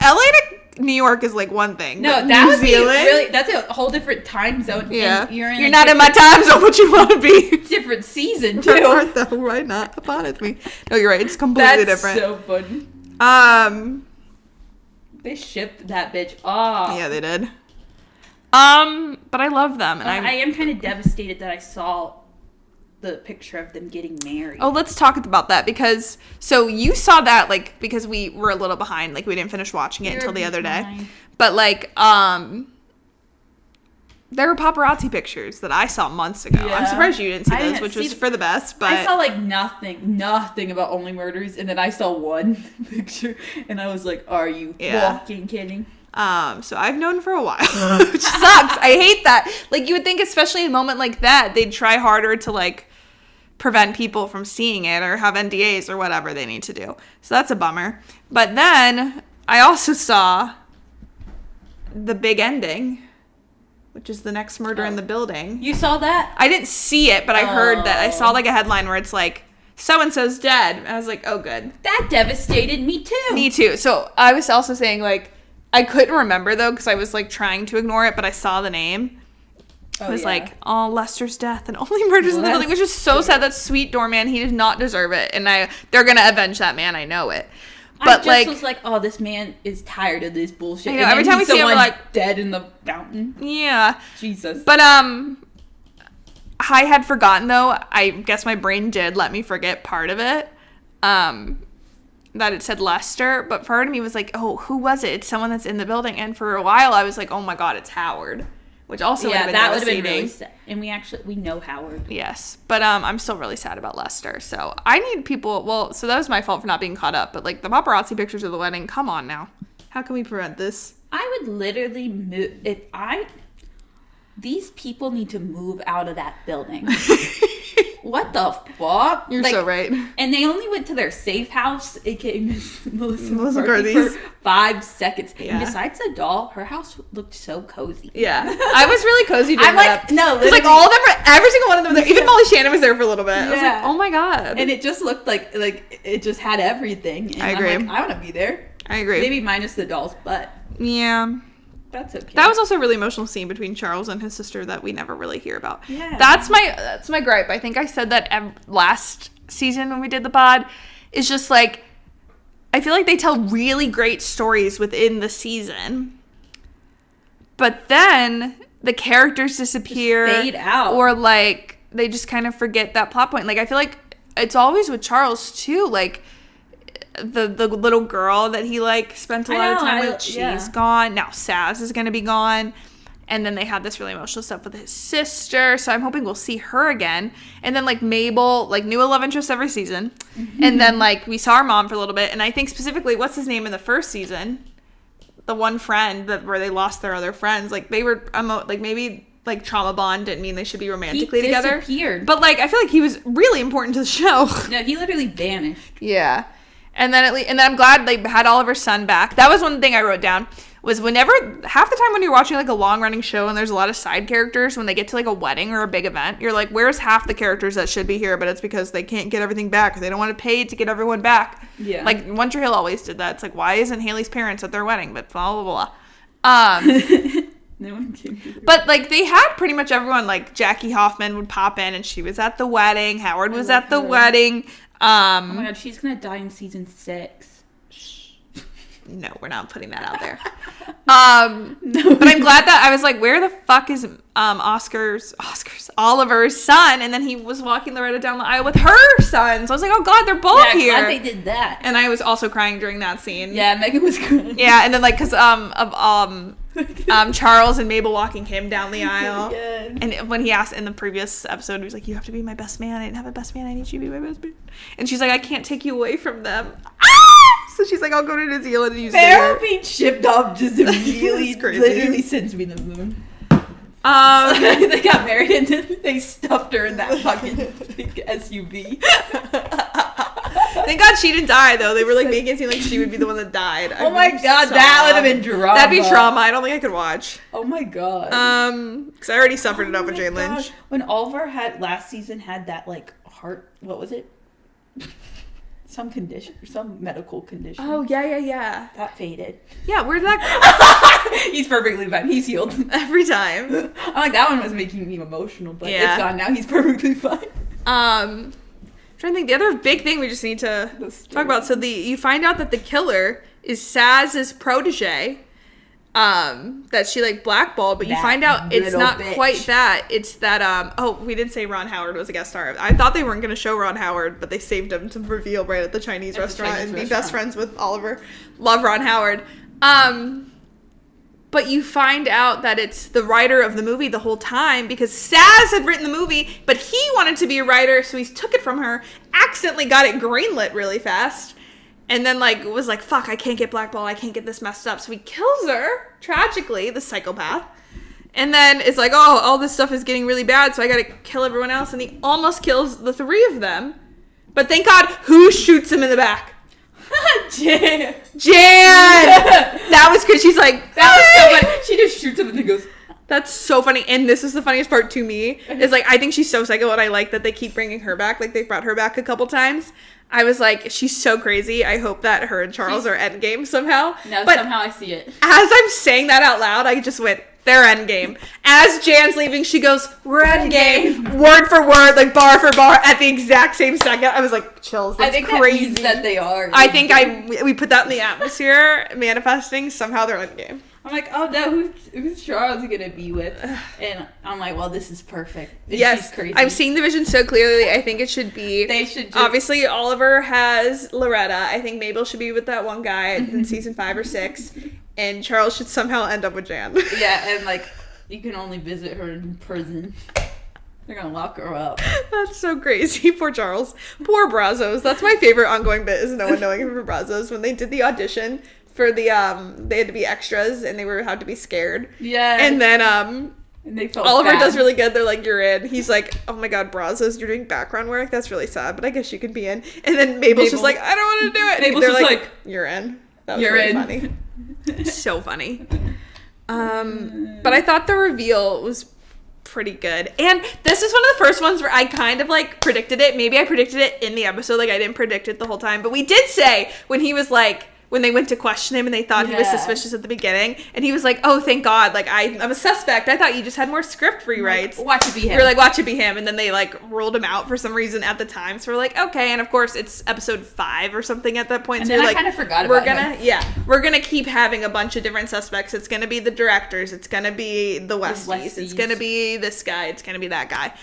LA to New York is, like, one thing. No, New would Zealand, be really... That's a whole different time zone. Yeah. And you're not in my time zone, but you want to be. Different season, too. Right, not upon it me. No, you're right. It's completely different. That's so funny. They shipped that bitch off. Yeah, they did. But I love them. And I am kind of devastated that I saw the picture of them getting married. Oh, let's talk about that, because so you saw that, like, because we were a little behind, like, we didn't finish watching it until the other day. But, like, there were paparazzi pictures that I saw months ago. Yeah. I'm surprised you didn't see those, which was for the best. But I saw, like, nothing about Only Murders, and then I saw one picture, and I was like, are you fucking kidding? So I've known for a while, which sucks. I hate that. Like, you would think, especially in a moment like that, they'd try harder to, like, prevent people from seeing it or have NDAs or whatever they need to do. So that's a bummer. But then I also saw the big ending, which is the next murder in the building. You saw that? I didn't see it, but I heard that. I saw, like, a headline where it's like, so-and-so's dead. And I was like, oh, good. That devastated me too. Me too. So I was also saying, like, I couldn't remember, though, because I was, like, trying to ignore it, but I saw the name. It was like, oh, Lester's death and Only Murders in the Building, which is so sad. That sweet doorman, he did not deserve it. And they're going to avenge that man. I know it. But, I just was like, oh, this man is tired of this bullshit. I know, every time we see him, we're like, dead in the fountain. Yeah. Jesus. But, I had forgotten, though. I guess my brain did let me forget part of it. That it said Lester, but part of me was like, oh, who was it? It's someone that's in the building. And for a while, I was like, oh my God, it's Howard. which also would have been that would have been devastating. really sad. And we know Howard. Yes, but I'm still really sad about Lester. So I need people. Well, so that was my fault for not being caught up. But like the paparazzi pictures of the wedding. Come on now, how can we prevent this? I would literally move these people need to move out of that building. What the fuck? You're so right. And they only went to their safe house, aka Melissa McCarthy, for 5 seconds. Yeah. And besides the doll, her house looked so cozy. Yeah, I was really cozy during I'm like, that. no, Because like all of them, every single one of them were there. Even Molly Shannon was there for a little bit. I was like, Yeah. oh my god. And it just looked like it just had everything. And I agree. I'm like, I want to be there. I agree. Maybe minus the doll's butt. Yeah. That's okay. That was also a really emotional scene between Charles and his sister that we never really hear about. Yeah. That's my gripe. I think I said that last season when we did the pod. It's just like, I feel like they tell really great stories within the season, but then the characters disappear, Just fade out. or like they just kind of forget that plot point. Like I feel like it's always with Charles too. Like the little girl that he like spent a lot of time with, she's gone now. Saz is gonna be gone, and then they had this really emotional stuff with his sister, so I'm hoping we'll see her again. And then like Mabel, like new love interest every season. And then like we saw our mom for a little bit, and I think specifically what's his name in the first season, the one friend where they lost their other friends, like they were like maybe like trauma bond didn't mean they should be romantically together, disappeared. but like I feel like he was really important to the show. No, he literally vanished. Yeah. And then I'm glad they had Oliver's son back. That was one thing I wrote down, was whenever, half the time when you're watching like a long running show and there's a lot of side characters, when they get to like a wedding or a big event, you're like, where's half the characters that should be here? But it's because they can't get everything back, or they don't want to pay to get everyone back. Yeah. Like One Tree Hill always did that. It's like, why isn't Haley's parents at their wedding? But blah, blah, blah. No one came to But like they had pretty much everyone, like Jackie Hoffman would pop in and she was at the wedding. Howard was at the wedding. Oh my god, she's gonna die in season 6. No, we're not putting that out there. But I'm glad that I was like, where the fuck is Oliver's son? And then he was walking Loretta down the aisle with her son. So I was like, oh god, they're both here. Glad they did that. And I was also crying during that scene. Yeah, Megan was crying. Yeah, and then like because Charles and Mabel walking him down the aisle. Yes. And when he asked in the previous episode, he was like, you have to be my best man. I didn't have a best man. I need you to be my best man. And she's like, I can't take you away from them. So she's like, I'll go to New Zealand and use Farrah being shipped off just immediately, It's crazy. literally sends me the moon. it. They got married and then they stuffed her in that fucking SUV. Thank God she didn't die, though. They were like making it seem like she would be the one that died. Oh my god, that would have been drama. That'd be trauma. I don't think I could watch. Oh my god. Because I already suffered enough with my Jane God. Lynch. When Oliver had last season had that like heart, what was it? Some condition, some medical condition. Oh yeah. That faded. Yeah, where'd that go? He's perfectly fine. He's healed. Every time. I'm like, that one was making me emotional, but Yeah. it's gone now. He's perfectly fine. I'm trying to think. The other big thing we just need to talk about. So you find out that the killer is Saz's protege. That she like blackballed, but you That find out it's little not bitch. quite that. It's that we did say Ron Howard was a guest star. I thought they weren't going to show Ron Howard, but they saved him to reveal right at the Chinese restaurant and be best friends with Oliver. Love Ron Howard. But you find out that it's the writer of the movie the whole time, because Saz had written the movie, but he wanted to be a writer, so he took it from her, accidentally got it greenlit really fast, and then like was like, fuck, I can't get blackballed, I can't get this messed up. So he kills her, tragically, the psychopath. And then it's like, oh, all this stuff is getting really bad, so I gotta kill everyone else. And he almost kills the 3 of them. But thank God, who shoots him in the back? Jan. That was good. She's like, That was so funny. She just shoots him and then goes. That's so funny. And this is the funniest part to me, is like, I think she's so psycho, and I like that they keep bringing her back. Like, they've brought her back a couple times. I was like, she's so crazy. I hope that her and Charles are endgame somehow. No, but somehow I see it. as I'm saying that out loud, I just went, they're endgame. As Jan's leaving, she goes, we're endgame. Word for word, like bar for bar, at the exact same second. I was like, chills. That's I think crazy. that means that they are. I think we put that in the atmosphere, manifesting. Somehow they're endgame. I'm like, oh no, who's Charles gonna be with? And I'm like, well, this is perfect. And Yes, she's crazy. I'm seeing the vision so clearly. I think it should be. They should just, Obviously, Oliver has Loretta. I think Mabel should be with that one guy in season 5 or 6, and Charles should somehow end up with Jan. yeah, and like You can only visit her in prison. They're gonna lock her up. That's so crazy. Poor Charles. Poor Brazos. That's my favorite ongoing bit is no one knowing him for Brazos. When they did the audition for the, they had to be extras and they had to be scared. Yeah. And then, and they felt Oliver bad. does really good. They're like, you're in. He's like, oh my God, Brazos, you're doing background work? That's really sad, but I guess you could be in. And then Mabel's just like, I don't want to do it. Mabel's They're just like, like, you're in. That was you're really in. funny. So funny. But I thought the reveal was pretty good. And this is one of the first ones where I kind of like predicted it. Maybe I predicted it in the episode. Like I didn't predict it the whole time. But we did say when he was like, when they went to question him and they thought he was suspicious at the beginning. And he was like, oh, thank God. Like, I'm a suspect. I thought you just had more script rewrites. Like, watch it be him. We were like, watch it be him. And then they, like, ruled him out for some reason at the time. So we're like, okay. And, of course, it's episode 5 or something at that point. And so then I like, kind of forgot about him. Yeah. We're going to keep having a bunch of different suspects. It's going to be the directors. It's going to be the Westies. It's going to be this guy. It's going to be that guy.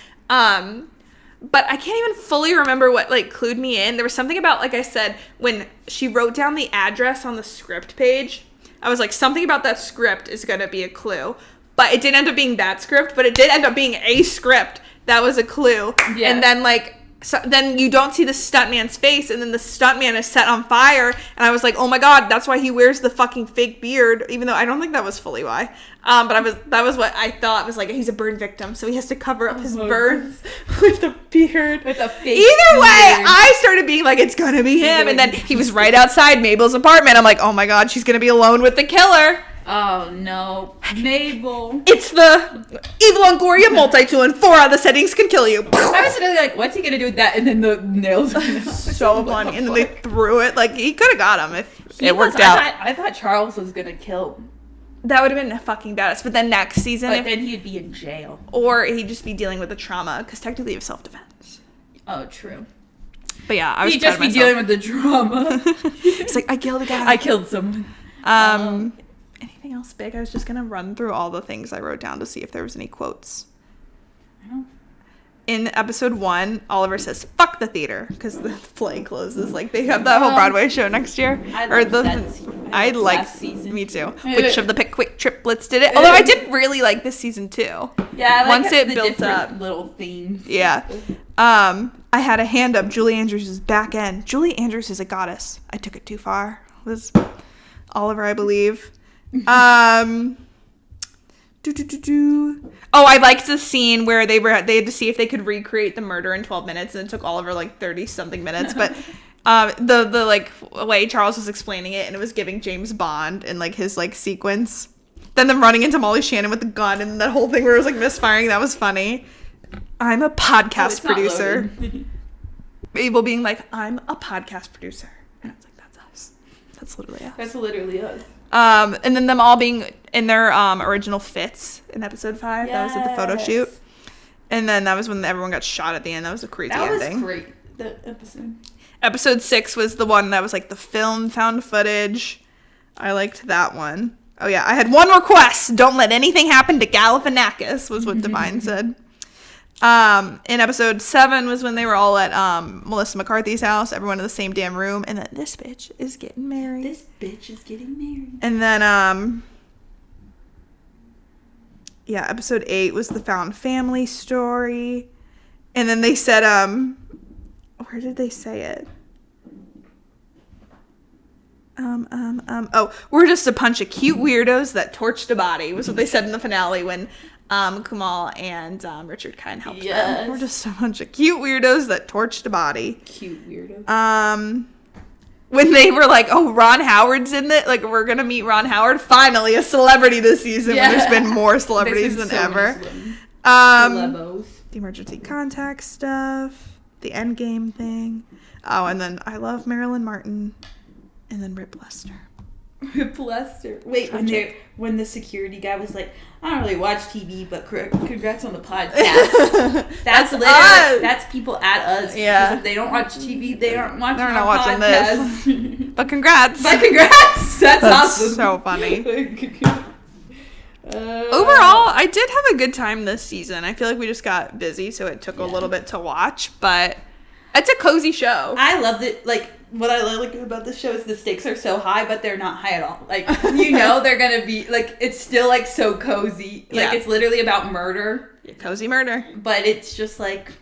But I can't even fully remember what, like, clued me in. There was something about, like I said, when she wrote down the address on the script page, I was like, something about that script is going to be a clue. But it didn't end up being that script, but it did end up being a script that was a clue. Yeah. And then, like, so then you don't see the stuntman's face, and then the stuntman is set on fire, and I was like, oh my God, that's why he wears the fucking fake beard, even though I don't think that was fully why. But that was what I thought was like, he's a burn victim, so he has to cover up his burns with a beard. With a fake Either way, beard. I started being like, it's gonna be him, and then he was right outside Mabel's apartment. I'm like, oh my God, she's gonna be alone with the killer. Oh no, Mabel. It's the evil Longoria multi-tool, and 4 out of the settings can kill you. I was really like, what's he gonna do with that? And then the nails. So funny. And then they threw it. Like, he could have got him if it worked out. I thought Charles was gonna kill him. That would have been fucking badass. But then next season, But then he'd be in jail. Or he'd just be dealing with the trauma, because technically it was self-defense. Oh, true. But yeah, I was He'd just be dealing with the trauma. It's like, I killed a guy. I killed someone. Anything else big? I was just gonna run through all the things I wrote down to see if there was any quotes. I don't. In episode 1, Oliver says, fuck the theater, because the play closes. Like, they have that whole Broadway show next year. I liked season. Me too. Which of the Pickwick triplets did it? Although I did really like this season too. Yeah, I like once it built up little themes. Yeah. I had a hand up Julie Andrews' back end. Julie Andrews is a goddess. I took it too far. It was Oliver, I believe. Oh, I liked the scene where they had to see if they could recreate the murder in 12 minutes, and it took Oliver like 30 something minutes. But the like way Charles was explaining it, and it was giving James Bond and like his like sequence. Then them running into Molly Shannon with the gun, and that whole thing where it was like misfiring. That was funny. I'm a podcast producer. Mabel being like, I'm a podcast producer, and I was like, that's us. That's literally us. That's literally us. And then them all being in their original fits in episode 5. Yes. That was at the photo shoot. And then that was when everyone got shot at the end. That was a crazy ending. That was great, that episode. Episode 6 was the one that was like the film found footage. I liked that one. Oh yeah, I had one request. Don't let anything happen to Galifianakis, was what Divine said. In episode 7 was when they were all at Melissa McCarthy's house, everyone in the same damn room, and then this bitch is getting married. This bitch is getting married. And then yeah, episode 8 was the found family story. And then they said where did they say it? Oh, we're just a bunch of cute weirdos that torched a body, was what they said in the finale when Kumal and Richard kind of helped them. We're just a bunch of cute weirdos that torched a body. Cute weirdos. When they were like, oh, Ron Howard's in it, like, we're gonna meet Ron Howard, finally a celebrity this season, when there's been more celebrities than ever. The emergency contact stuff, the Endgame thing. Oh, and then I love Marilyn Martin, and then Rip Lester. Rip Lester. Wait, when the security guy was like, I don't really watch TV, but congrats on the podcast. That's literally us. That's people at us. Yeah. If they don't watch TV, they aren't watching They're our not watching podcast. this. But congrats. That's awesome. So funny. Overall, I did have a good time this season. I feel like we just got busy, so it took a little bit to watch, but it's a cozy show. I loved it. Like, what I like about this show is the stakes are so high, but they're not high at all. Like, you know, they're gonna be like, it's still like so cozy. Like, it's literally about murder. Cozy murder. But it's just like,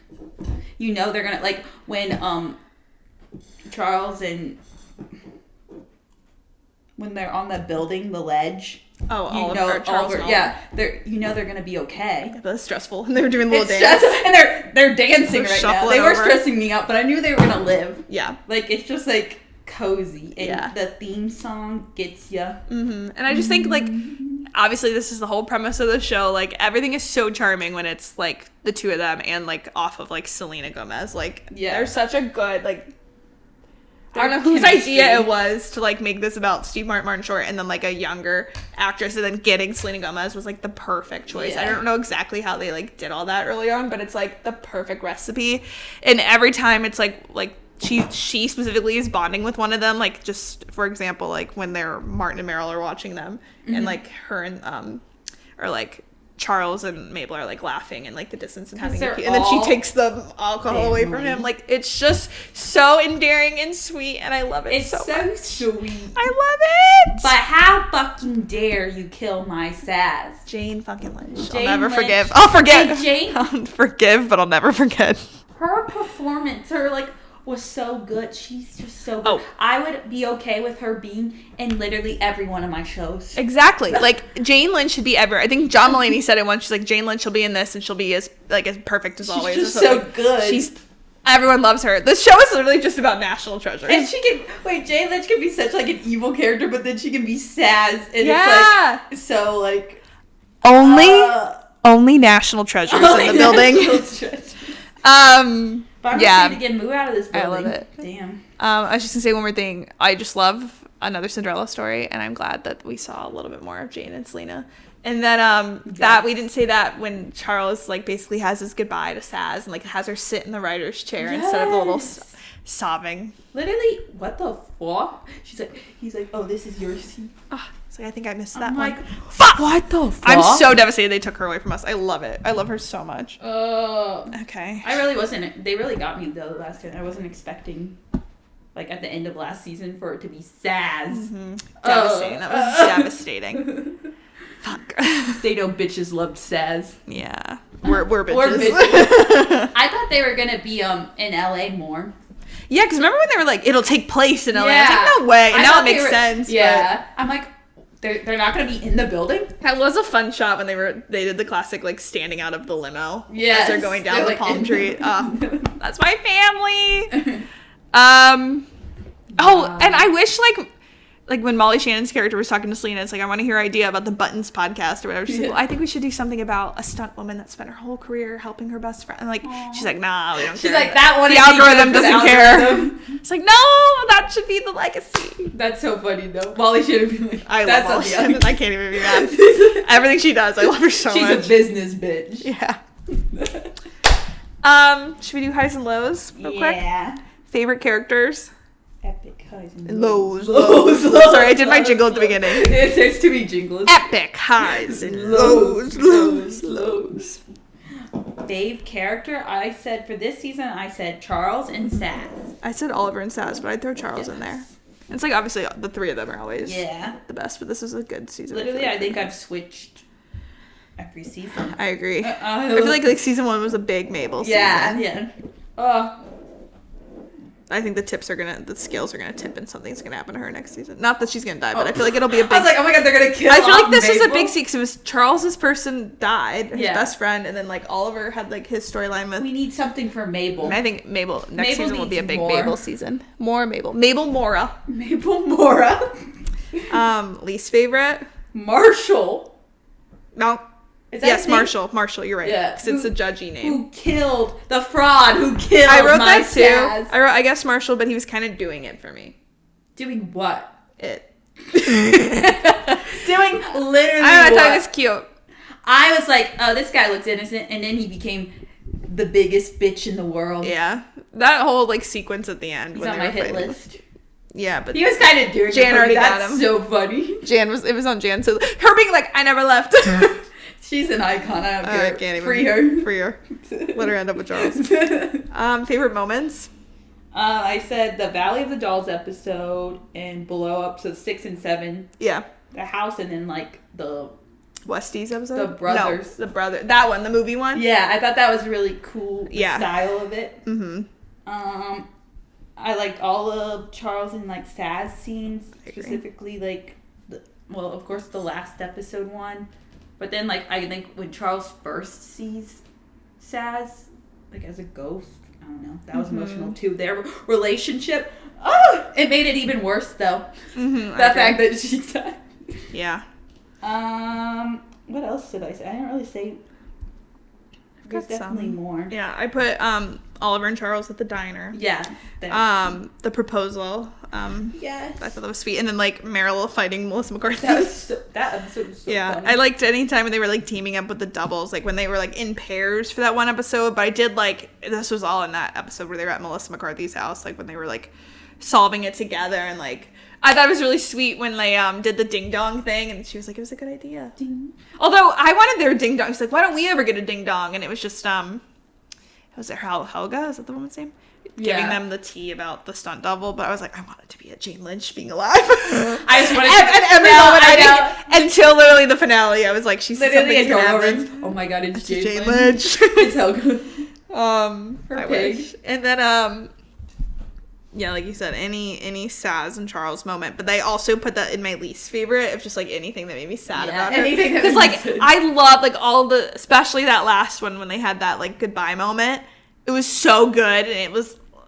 you know, they're gonna, like, when Charles and when they're on the building, the ledge. Oh, Charles. Yeah, they're gonna be okay. Yeah, that's stressful. And they were doing a little dance. And they're dancing right now. They were stressing me out, but I knew they were gonna live. Yeah. Like, it's just like cozy, and the theme song gets you. Mm-hmm. And I just think, like, obviously this is the whole premise of the show. Like, everything is so charming when it's like the two of them and like off of like Selena Gomez. Like, they're such a good, like, I don't know whose idea it was to like make this about Steve Martin Short and then like a younger actress, and then getting Selena Gomez was like the perfect choice. I don't know exactly how they like did all that early on, but it's like the perfect recipe. And every time it's like she specifically is bonding with one of them, like, just for example, like when they're Martin and Meryl are watching them, and like her and or like Charles and Mabel are like laughing in like the distance and having and then she takes the alcohol away from him. Like, it's just so endearing and sweet, and I love it so much. It's so sweet. I love it. But how fucking dare you kill my Saz? Jane fucking Lynch. Jane I'll never Lynch. forgive. I'll forget. Hey, Jane. I'll forgive, but I'll never forget. Her performance, was so good. She's just so good. Oh. I would be okay with her being in literally every one of my shows. Exactly. Like, Jane Lynch should be ever. I think John Mulaney said it once. She's like, Jane Lynch will be in this, and she'll be as perfect as always. She's just so good. Everyone loves her. This show is literally just about national treasures. And Jane Lynch can be such like an evil character, but then she can be Saz, and it's like so like only national treasures in the building. But I'm ready to get move out of this building. I love it. Damn. I was just gonna say one more thing. I just love another Cinderella story, and I'm glad that we saw a little bit more of Jane and Selena. And then that we didn't say that when Charles like basically has his goodbye to Saz and like has her sit in the writer's chair instead of the little sobbing. Literally, what the fuck? He's like, oh, this is your seat. It's like, I think I missed that one. Like, fuck! What the fuck? I'm so devastated they took her away from us. I love it. I love her so much. Okay. I really wasn't. They really got me though last time. I wasn't expecting, like, at the end of last season for it to be Saz. Mm-hmm. Devastating. That was devastating. Fuck. They know bitches loved Saz. Yeah. We're bitches. We're bitches. I thought they were gonna be in LA more. Yeah, because remember when they were like, it'll take place in LA? I was like, no way. And now it makes sense. Yeah. But I'm like, they're not going to be in the building? That was a fun shot when they did the classic, like, standing out of the limo. Yes. As they're going down the like, palm tree. That's my family. And I wish, like when Molly Shannon's character was talking to Selena, it's like, I want to hear an idea about the Buttons podcast or whatever. She's like, well, I think we should do something about a stunt woman that spent her whole career helping her best friend. And like, she's like, nah, we don't care. She's like, that one. The algorithm doesn't care. It's like, no, that should be the legacy. That's so funny though. Molly Shannon be like, I love Molly Shannon. I can't even be mad. Everything she does, I love her so much. She's a business bitch. Yeah. Should we do highs and lows real quick? Yeah. Favorite characters? Epic highs and lows. Sorry, I did my jingle at the beginning. There's too many jingles. Epic highs and lows. Fave character, I said for this season, I said Charles and Saz. I said Oliver and Saz, but I'd throw Charles in there. It's like, obviously, the three of them are always the best, but this is a good season. Literally, I think I've switched every season. I agree. I feel like season 1 was a big Mabel season. Yeah. I think the scales are gonna tip and something's gonna happen to her next season. Not that she's gonna die, but I feel like it'll be a big... I was like, oh my god, they're gonna kill I feel like this Mabel. is a big season. It was Charles's person died, his best friend, and then like Oliver had like his storyline with... We need something for Mabel. And I think next season will be a big Mabel season. More Mabel. Mabel Mora. Least favorite? Marshall. No. Yes, Marshall. Marshall, you're right. Yeah. Because it's a judgy name. Who killed the fraud? Who killed I wrote my that too. Saz? I guess Marshall, but he was kind of doing it for me. Doing what? It. Doing literally I thought it was cute. I was like, oh, this guy looks innocent, and then he became the biggest bitch in the world. Yeah. That whole like sequence at the end. He's on my hit list. Yeah, but he was kind of doing Jan it. Already got him. That's so funny. It was on Jan. So her being like, I never left. She's an icon. I don't care. Can't even Free her. Let her end up with Charles. Favorite moments? I said the Valley of the Dolls episode and below episodes 6 and 7. Yeah. The house and then like the Westies episode? The brothers. No, the brother. That one, the movie one? Yeah, I thought that was really cool. The style of it. Mm-hmm. I liked all of Charles and like Saz scenes, specifically like, well, of course the last episode one, but then like I think when Charles first sees Saz like as a ghost, I don't know, that was emotional too. Their relationship, it made it even worse though. The fact that she died. Yeah. What else did I say? I didn't really say. There's definitely more. Yeah, I put Oliver and Charles at the diner. Yeah. The proposal. Yes. I thought that was sweet. And then like Meryl fighting Melissa McCarthy. That episode was so funny. I liked any time when they were like teaming up with the doubles, like when they were like in pairs for that one episode. But I did like, this was all in that episode where they were at Melissa McCarthy's house, like when they were like solving it together. And like I thought it was really sweet when they did the ding dong thing, and she was like, it was a good idea. Ding. Although I wanted their ding dong. She's like, why don't we ever get a ding dong? And it was just was it Helga? Is that the woman's name? Giving them the tea about the stunt double, but I was like, I want it to be a Jane Lynch being alive. I just wanted to until literally the finale. I was like, she's literally a door. Oh my god, it's Jane Lynch. It's Helga. I wish. And then yeah, like you said, any Saz and Charles moment, but they also put that in my least favorite of just like anything that made me sad about her. Because like I love like all the, especially that last one when they had that like goodbye moment. It was so good, and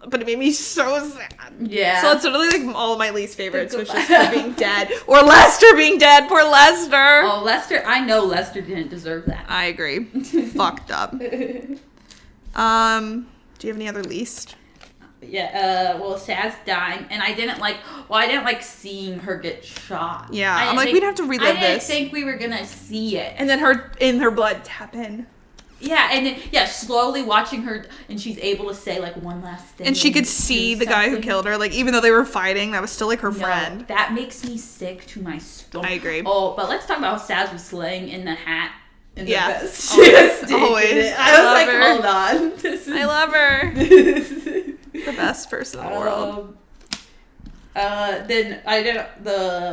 but it made me so sad. Yeah. So it's literally like all of my least favorites, which is her being dead or Lester being dead. Poor Lester. Oh, Lester! I know Lester didn't deserve that. I agree. Fucked up. Do you have any other least? Yeah, well, Saz dying, and I didn't like seeing her get shot. Yeah, I'm like, we'd have to relive this. I didn't think we were gonna see it. And then her blood tap in. Yeah, and then, slowly watching her, and she's able to say, like, one last thing. And she could see the guy who killed her, like, even though they were fighting, that was still, like, her friend. That makes me sick to my stomach. I agree. Oh, but let's talk about how Saz was slaying in the hat. In the vest. Always. I was like, hold on. I love her. The best person in the world. Then I did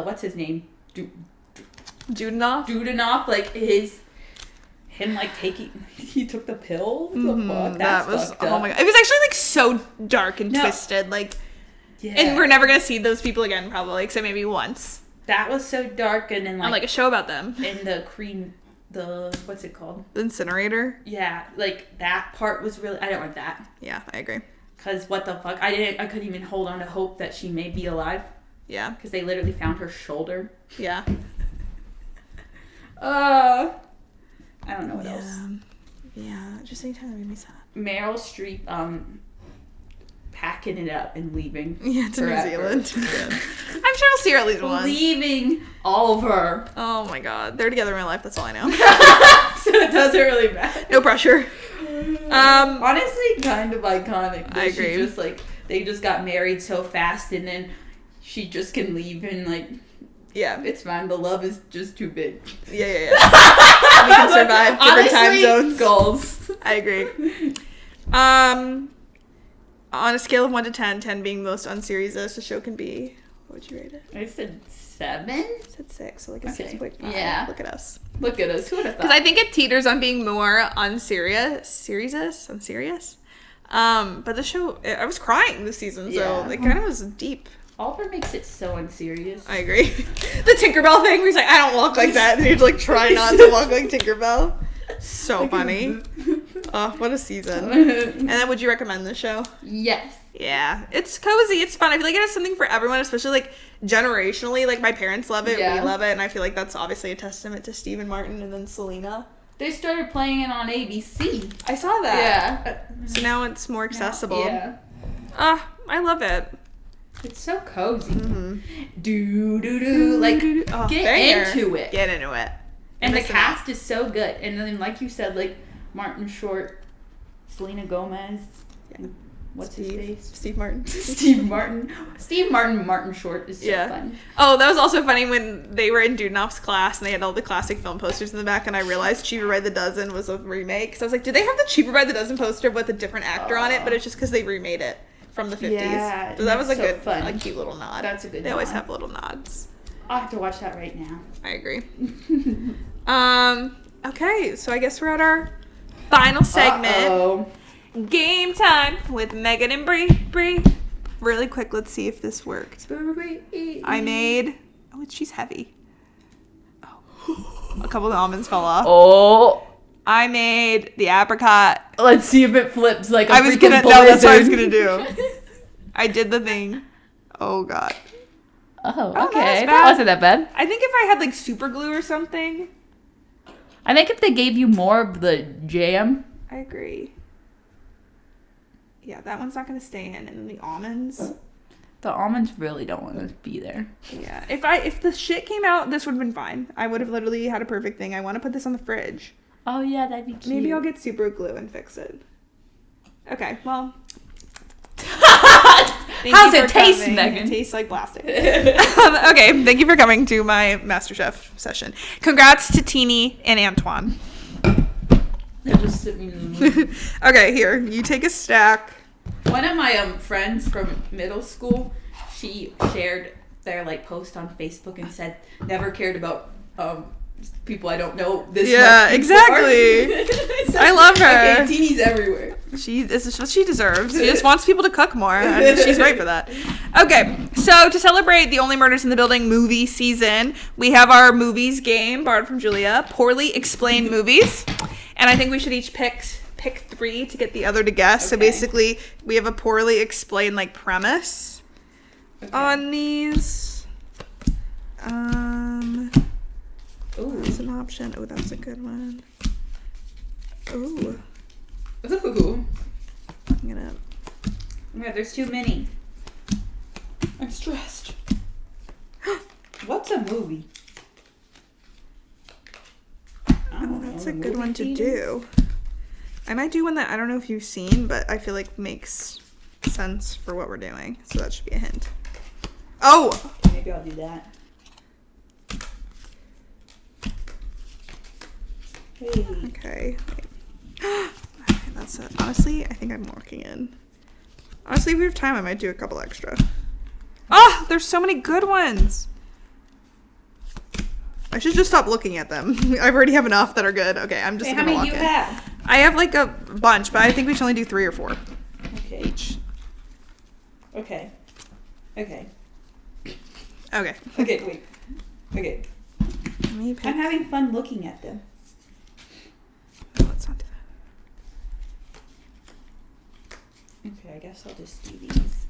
what's his name? Dudenoff, like him like he took the pill. Mm-hmm. The fuck? That was fucked up. Oh my god! It was actually like so dark and twisted, like, and we're never gonna see those people again, probably, except maybe once. That was so dark, and then like a show about them. And what's it called? The incinerator. Yeah, like that part was really. I didn't like that. Yeah, I agree. Cause what the fuck? I couldn't even hold on to hope that she may be alive. Yeah. Because they literally found her shoulder. Yeah. I don't know what else. Yeah, just anytime that made me sad. Meryl Streep, packing it up and leaving. Yeah, to New Zealand. I'm sure I'll see her at least once. Leaving Oliver. Oh my god, they're together in real life. That's all I know. So it doesn't really matter. No pressure. Honestly, kind of iconic. I agree. Just like they just got married so fast, and then she just can leave and like. Yeah, it's fine. The love is just too big. Yeah. We can survive different time zones. Goals. I agree. On a scale of 1 to 10, 10 being most unseriesous the show can be, what would you rate it? I said 7. I said 6, so like a 6.5. Yeah. Look at us. Who would have thought? Because I think it teeters on being more unserious. But the show, I was crying this season, so it kind of was deep. Oliver makes it so unserious. I agree. The Tinkerbell thing where he's like, I don't walk like that. And he'd like try not to walk like Tinkerbell. So funny. Oh, what a season. And then would you recommend this show? Yes. Yeah. It's cozy. It's fun. I feel like it has something for everyone, especially like generationally. Like my parents love it. Yeah. We love it. And I feel like that's obviously a testament to Stephen Martin and then Selena. They started playing it on ABC. I saw that. Yeah. So now it's more accessible. Yeah. I love it. It's so cozy. Mm-hmm. Like, get into it. Get into it. And the cast is so good. And then, like you said, like, Martin Short, Selena Gomez. Yeah. What's his face? Steve Martin. Martin Short is so fun. Oh, that was also funny when they were in Dudenoff's class and they had all the classic film posters in the back, and I realized Cheaper by the Dozen was a remake. So I was like, did they have the Cheaper by the Dozen poster with a different actor on it? But it's just because they remade it from the 50s. Yeah, So that was a so good, fun. like, cute little nod. That's a good They always nod. have little nods. I'll have to watch that right now. I agree. Okay, so I guess we're at our final segment. Uh-oh. Game time with Megan and Bree. Really quick, let's see if this worked. I made... Oh, she's heavy. Oh. A couple of the almonds fell off. Oh. I made the apricot. Let's see if it flips like a I was freaking gonna... No, that's what I was blizzard. gonna do. I did the thing. Oh, God. Oh, that's okay. bad. That wasn't that bad. I think if I had, like, super glue or something... I think if they gave you more of the jam. I agree. Yeah, that one's not gonna stay in. And then the almonds... The almonds really don't want to be there. Yeah. If the shit came out, this would have been fine. I would have literally had a perfect thing. I want to put this on the fridge. Oh, yeah, that'd be cute. Maybe I'll get super glue and fix it. Okay, well. How's it taste, Megan? It tastes like plastic. Okay, thank you for coming to my MasterChef session. Congrats to Teeny and Antoine. They just sit me in the mood. Okay, here. You take a stack. One of my friends from middle school, she shared their like post on Facebook and said, "Never cared about people I don't know this much." Yeah, exactly. So, I love her. Okay, Teeny's everywhere. This is what she deserves. She just wants people to cook more, and she's great for that. Okay, so to celebrate the Only Murders in the Building movie season, we have our movies game, borrowed from Julia, Poorly Explained Movies. And I think we should each pick 3 to get the other to guess. So Okay. basically, we have a poorly explained like premise on these. Ooh. That's an option. Oh, that's a good one. Ooh, Ooh. I'm gonna. Yeah, there's too many. I'm stressed. What's a movie? Oh, that's a good one to do. I might do one that I don't know if you've seen, but I feel like makes sense for what we're doing. So that should be a hint. Oh! Maybe I'll do that. Hey. Okay. Okay, that's it. Honestly, I think I'm walking in. Honestly, if we have time, I might do a couple extra. Oh, there's so many good ones. I should just stop looking at them. I already have enough that are good. Okay, I'm just Hey, gonna how walk many in. do you have? I have like a bunch, but I think we should only do 3 or 4 Okay. each. Okay. Okay. Okay. Okay, wait. Okay. Let me pick. I'm having fun looking at them. Oh, let's not do that. Okay, I guess I'll just do these.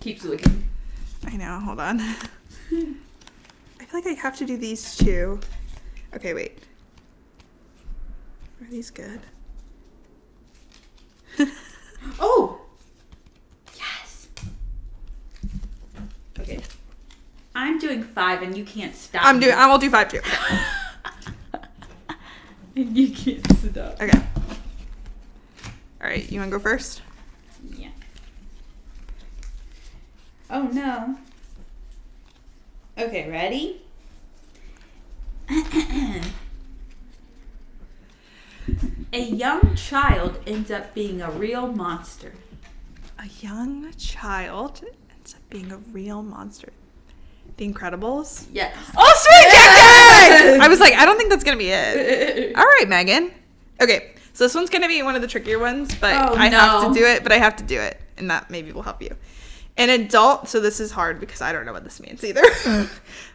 Keeps looking. I know. Hold on. I feel like I have to do these 2. Okay, wait. Are these good? Oh! Yes! Okay. I'm doing 5 and you can't stop. I will do 5 too. And you can't stop. Okay. All right, you want to go first? Yeah. Oh no. Okay, ready? A young child ends up being a real monster. A young child ends up being a real monster. The Incredibles? Yeah. Oh, sweet! Yes! I was like, I don't think that's going to be it. All right, Megan. Okay, so this one's going to be one of the trickier ones, but I have to do it, and that maybe will help you. An adult, so this is hard because I don't know what this means either.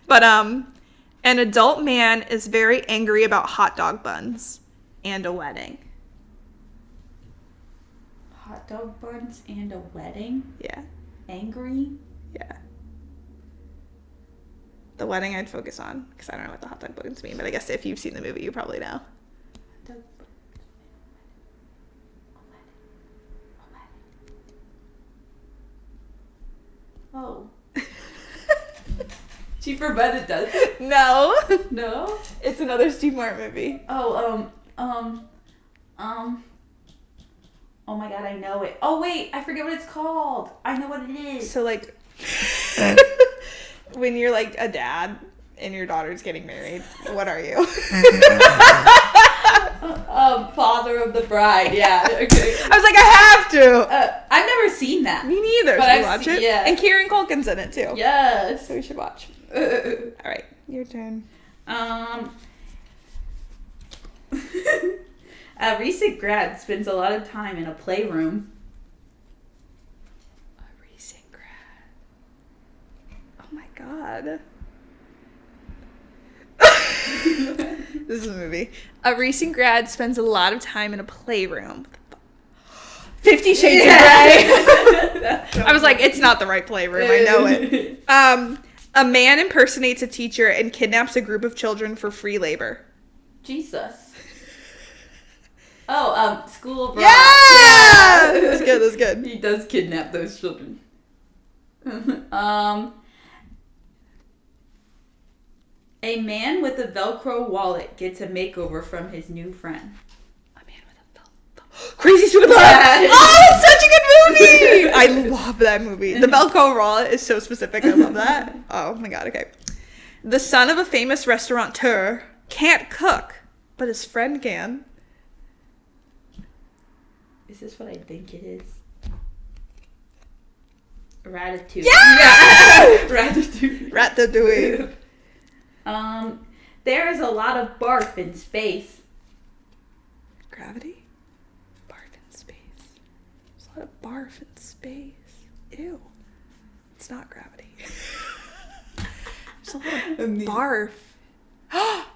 But an adult man is very angry about hot dog buns and a wedding. Hot dog buns and a wedding? Yeah. Angry? Yeah. The wedding I'd focus on because I don't know what the hot dog buns mean, but I guess if you've seen the movie, you probably know. Oh. Chief or Bennett does it? No. No? It's another Steve Martin movie. Oh, oh my god, I know it. Oh wait, I forget what it's called. I know what it is. So like when you're like a dad and your daughter's getting married, what are you? Father of the Bride. Yeah. Okay. I was like, I have to. I've never seen that. Me neither. But Should we I've watch seen- it? yeah. And Kieran Culkin's in it too. Yes. So we should watch. All right, your turn. A recent grad spends a lot of time in a playroom. A recent grad. Oh my god. This is a movie. A recent grad spends a lot of time in a playroom. 50 Shades of Grey. I was like, it's not the right playroom. I know it. A man impersonates a teacher and kidnaps a group of children for free labor. Jesus. Oh, School of Rock. Yeah! That's good, that's good. He does kidnap those children. A man with a Velcro wallet gets a makeover from his new friend. A man with a Crazy Stupid Love! Oh, it's such a good movie! I love that movie. The Velcro wallet is so specific. I love that. Oh my god, okay. The son of a famous restaurateur can't cook, but his friend can. Is this what I think it is? Ratatouille. Yeah! Ratatouille. Ratatouille. There is a lot of barf in space. Gravity? Barf in space. There's a lot of barf in space. Ew. It's not gravity. There's a lot of barf.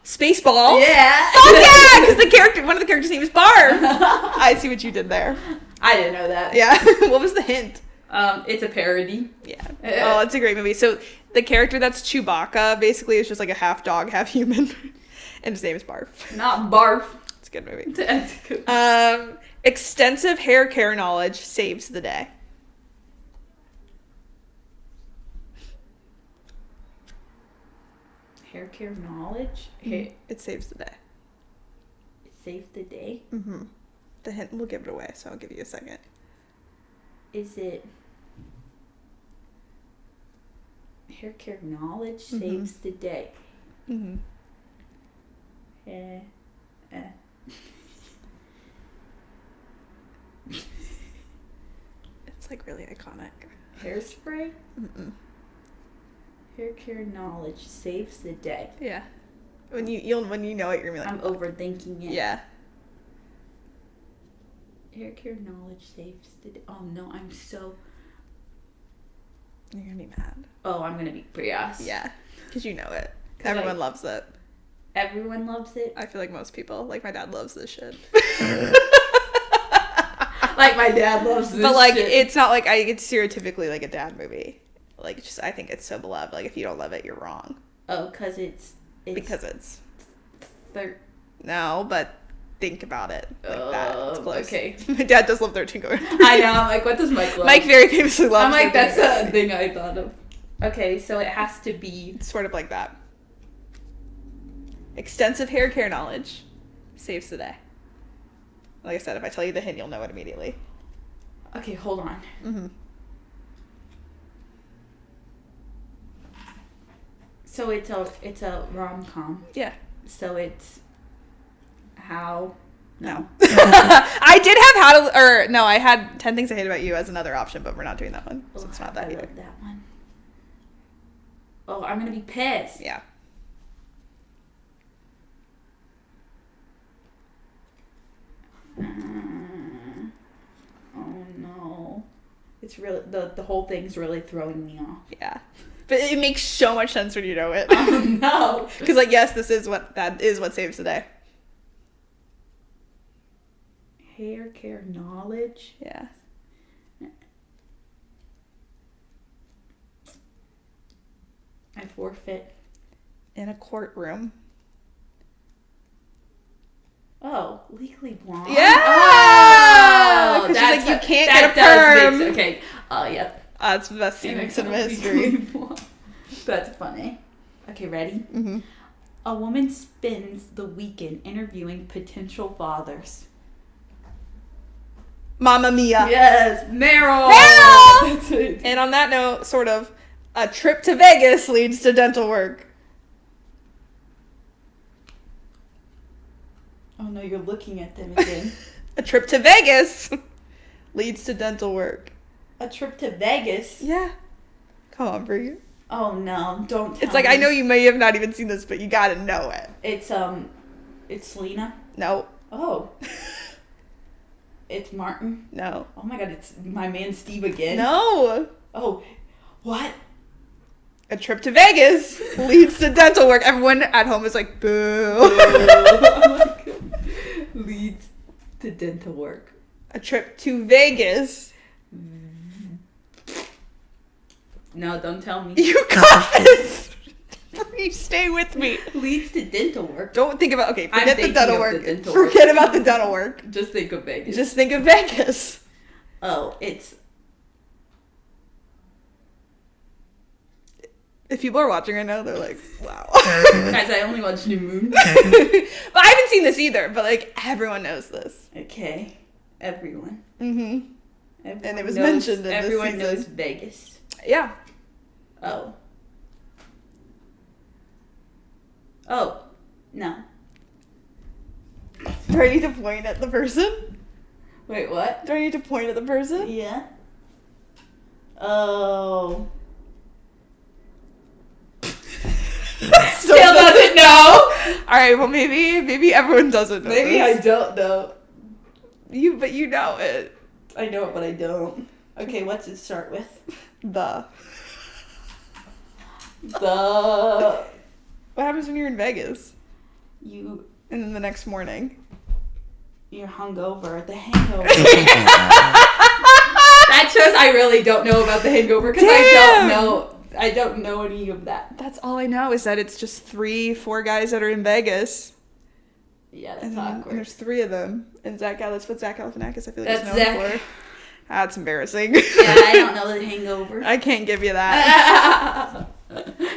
Spaceballs? Yeah. Oh yeah! Because one of the characters' name is Barf. I see what you did there. I didn't know that. Yeah. What was the hint? It's a parody. Yeah. Oh, it's a great movie. So the character that's Chewbacca basically is just like a half dog, half human. And his name is Barf. Not barf. It's a good movie. That's good. Extensive hair care knowledge saves the day. Hair care knowledge. It saves the day. It saves the day. Mm-hmm. The hint will give it away, so I'll give you a second. Is it hair care knowledge saves the day? Mm-hmm. It's like really iconic. Hairspray? Mm-mm. Hair care knowledge saves the day. Yeah. When you know it, you're gonna be like, I'm overthinking it. yeah. Hair care knowledge saves the day. Oh no, I'm so. You're gonna be mad. Oh, I'm gonna be yes. Yeah, because you know it. 'Cause Everyone loves it. Everyone loves it. I feel like most people, like my dad loves this shit. Like my dad loves this. But like, shit. it's not like it's stereotypically like a dad movie. Like, just I think it's so beloved. Like, if you don't love it, you're wrong. Oh, because it's because it's thir- no, but think about it like that. It's close. Okay. My dad does love 13 Going. I know. I'm like, what does Mike love? Mike very famously loves. I'm like, 13 that's Going. a thing I thought of. Okay, so it has to be It's sort of like that. Extensive hair care knowledge saves the day. Like I said, if I tell you the hint, you'll know it immediately. Okay, hold on. Mm-hmm. So it's a rom-com. Yeah. So it's how No. I did have I had 10 Things I Hate About You as another option, but we're not doing that one. So it's not that I either. love that one. Oh, I'm gonna be pissed. Yeah. Oh no. It's really the whole thing's really throwing me off. Yeah. But it makes so much sense when you know it. Oh no. Because like, yes, that is what saves the day. Hair care knowledge. Yeah. I forfeit. In a courtroom. Oh, Legally Blonde. Yeah. Oh, 'Cause she's that's like, you what- can't that get a does perm. make okay. Oh, yep. It's the best scene in cinema history. That's funny. Okay, ready? Mm-hmm. A woman spends the weekend interviewing potential fathers. Mamma Mia. Yes, Meryl. Meryl! That's it. And on that note, sort of, a trip to Vegas leads to dental work. Oh no, you're looking at them again. A trip to Vegas leads to dental work. A trip to Vegas? Yeah. Come on, Brie. Oh no, don't tell It's like, me. I know you may have not even seen this, but you gotta know it. It's Lena. No. Oh. It's Martin. No. Oh my god, it's my man Steve again. No. Oh, what? A trip to Vegas leads to dental work. Everyone at home is like, boo. Leads to dental work. A trip to Vegas. No, don't tell me. You got this. Brie, stay with me. Leads to dental work. Don't think about, okay, I'm forget the thinking dental of work. the dental work. Forget about the dental work. Just think of Vegas. Just think of Vegas. Oh, it's... If people are watching right now, they're like, wow. Guys, I only watched New Moon. But I haven't seen this either, but like everyone knows this. Okay. Everyone. Mm-hmm. Everyone And it was knows, mentioned in this everyone season. knows Vegas. Yeah. Oh. Oh. No. Do I need to point at the person? Wait, what? Do I need to point at the person? Yeah. Oh. Still doesn't know. All right, well maybe everyone doesn't know. Maybe I this. don't know. But you know it. I know it, but I don't. Okay, what's it start with? The. The... What happens when you're in Vegas? You... And then the next morning. You're hungover. The hangover. That shows I really don't know about the hangover because I don't know any of that. That's all I know is that it's just 3-4 guys that are in Vegas. Yeah, that's And awkward. there's 3 of them. And that's what Zach Galifianakis I feel like That's is known Zach. for. That's embarrassing. Yeah, I don't know the hangover. I can't give you that.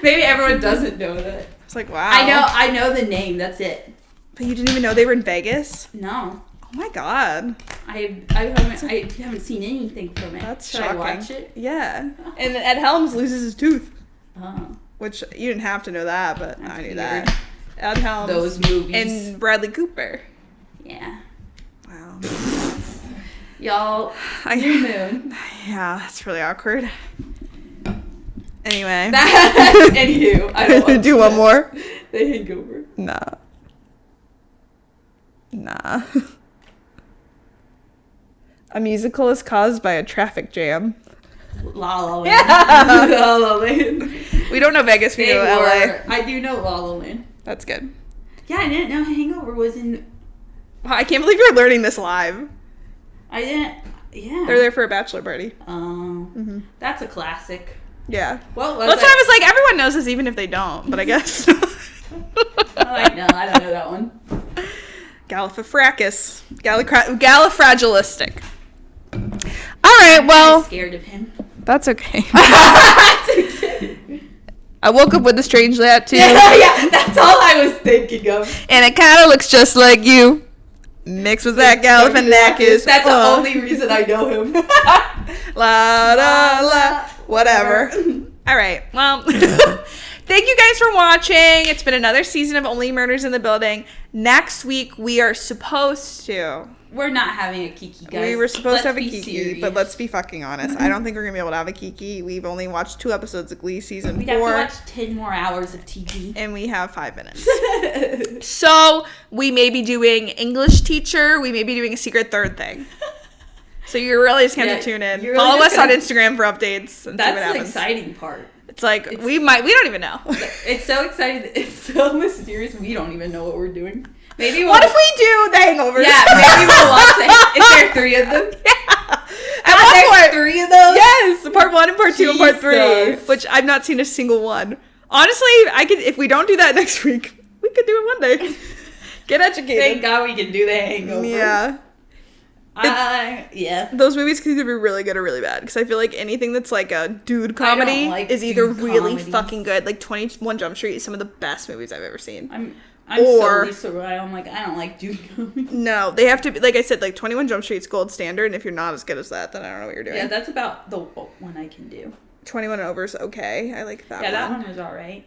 Maybe everyone doesn't know that. It's like, wow. I know the name. That's it. But you didn't even know they were in Vegas? No, Oh my god. I haven't seen anything from it. That's Should shocking. I watch it? Yeah. And Ed Helms loses his tooth. Oh, Which you didn't have to know that, but That's I knew weird. that. Ed Helms. those movies. And Bradley Cooper. Yeah, Wow. y'all. I- New Moon. Yeah, that's really awkward. Anyway. Anywho, I don't watch Do one that. more? The Hangover. Nah. A musical is caused by a traffic jam. La La Land. Yeah. La La Land. We don't know Vegas, we know LA. I do know La La Land. That's good. Yeah, I didn't know Hangover was in. Wow, I can't believe you're learning this live. I didn't. Yeah. They're there for a bachelor party. That's a classic. Yeah. Well, That's why I was like, everyone knows this even if they don't, but I guess. No, I don't know that one. Galifracus. Galifragilistic. All right, well. I'm scared of him. That's okay. I woke up with a strange tattoo. Yeah, that's all I was thinking of. And it kind of looks just like you. Mixed with that Galifianakis. That's the only reason I know him. La la la. Whatever. All right. Well, thank you guys for watching. It's been another season of Only Murders in the Building. Next week, we are supposed to. We're not having a Kiki, guys. We were supposed to have a Let's be Kiki, serious. but let's be fucking honest. I don't think we're going to be able to have a Kiki. We've only watched 2 episodes of Glee season We'd 4. have to watch 10 more hours of TV. And we have 5 minutes. So we may be doing English teacher. We may be doing a secret third thing. So you're really just going to have to tune in. you're really Follow us just on gonna- Instagram for updates and see what That's the happens. exciting part. It's like, we don't even know. It's so exciting. It's so mysterious. We don't even know what we're doing. Maybe What if we do the Hangovers? Yeah, maybe we'll watch it. Is there 3 of them? Yeah. At God, one there's point, 3 of those? yes, part 1 and part 2 and part 3, Jesus. which I've not seen a single one. Honestly, if we don't do that next week, we could do it one day. Get educated. Thank God we can do the Hangover. Yeah. Yeah. Those movies can either be really good or really bad, because I feel like anything that's like a dude comedy like is either dude really comedies. fucking good. Like 21 Jump Street is some of the best movies I've ever seen. I'm Or- so Lisa Rai. I'm like, I don't like dude comedy. No, they have to be, like I said, like 21 Jump Street's gold standard, and if you're not as good as that, then I don't know what you're doing. Yeah, that's about the one I can do. 21 and over is okay. I like that Yeah, one. that one was alright.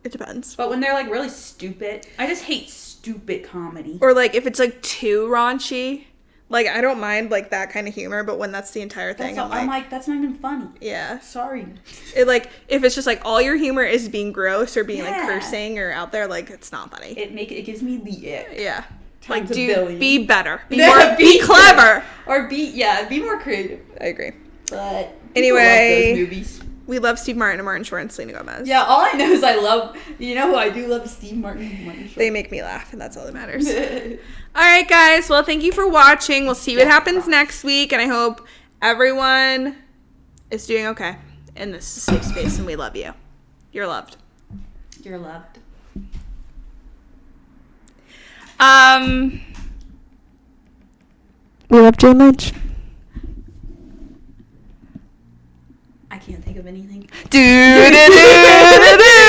It depends. But when they're like really stupid, I just hate stupid comedy. Or like if it's like too raunchy, like I don't mind like that kind of humor, but when that's the entire thing, I'm like, that's not even funny. Yeah. Sorry. It like if it's just like all your humor is being gross or being like Yeah. cursing or out there, like it's not funny. It gives me the ick. Yeah. Times Like a billion. dude, be better. Be more be clever. Or be more creative. I agree. But Anyway, love those movies. We love Steve Martin and Martin Short and Selena Gomez. Yeah, all I know is I love, you know who I do love? Steve Martin and Martin Short. They make me laugh, and that's all that matters. All right, guys. Well, thank you for watching. We'll see what happens next week, and I hope everyone is doing okay. And this is a safe space, and we love you. You're loved. You're loved. We love Jane Lynch. I can't think of anything. Do do do do do.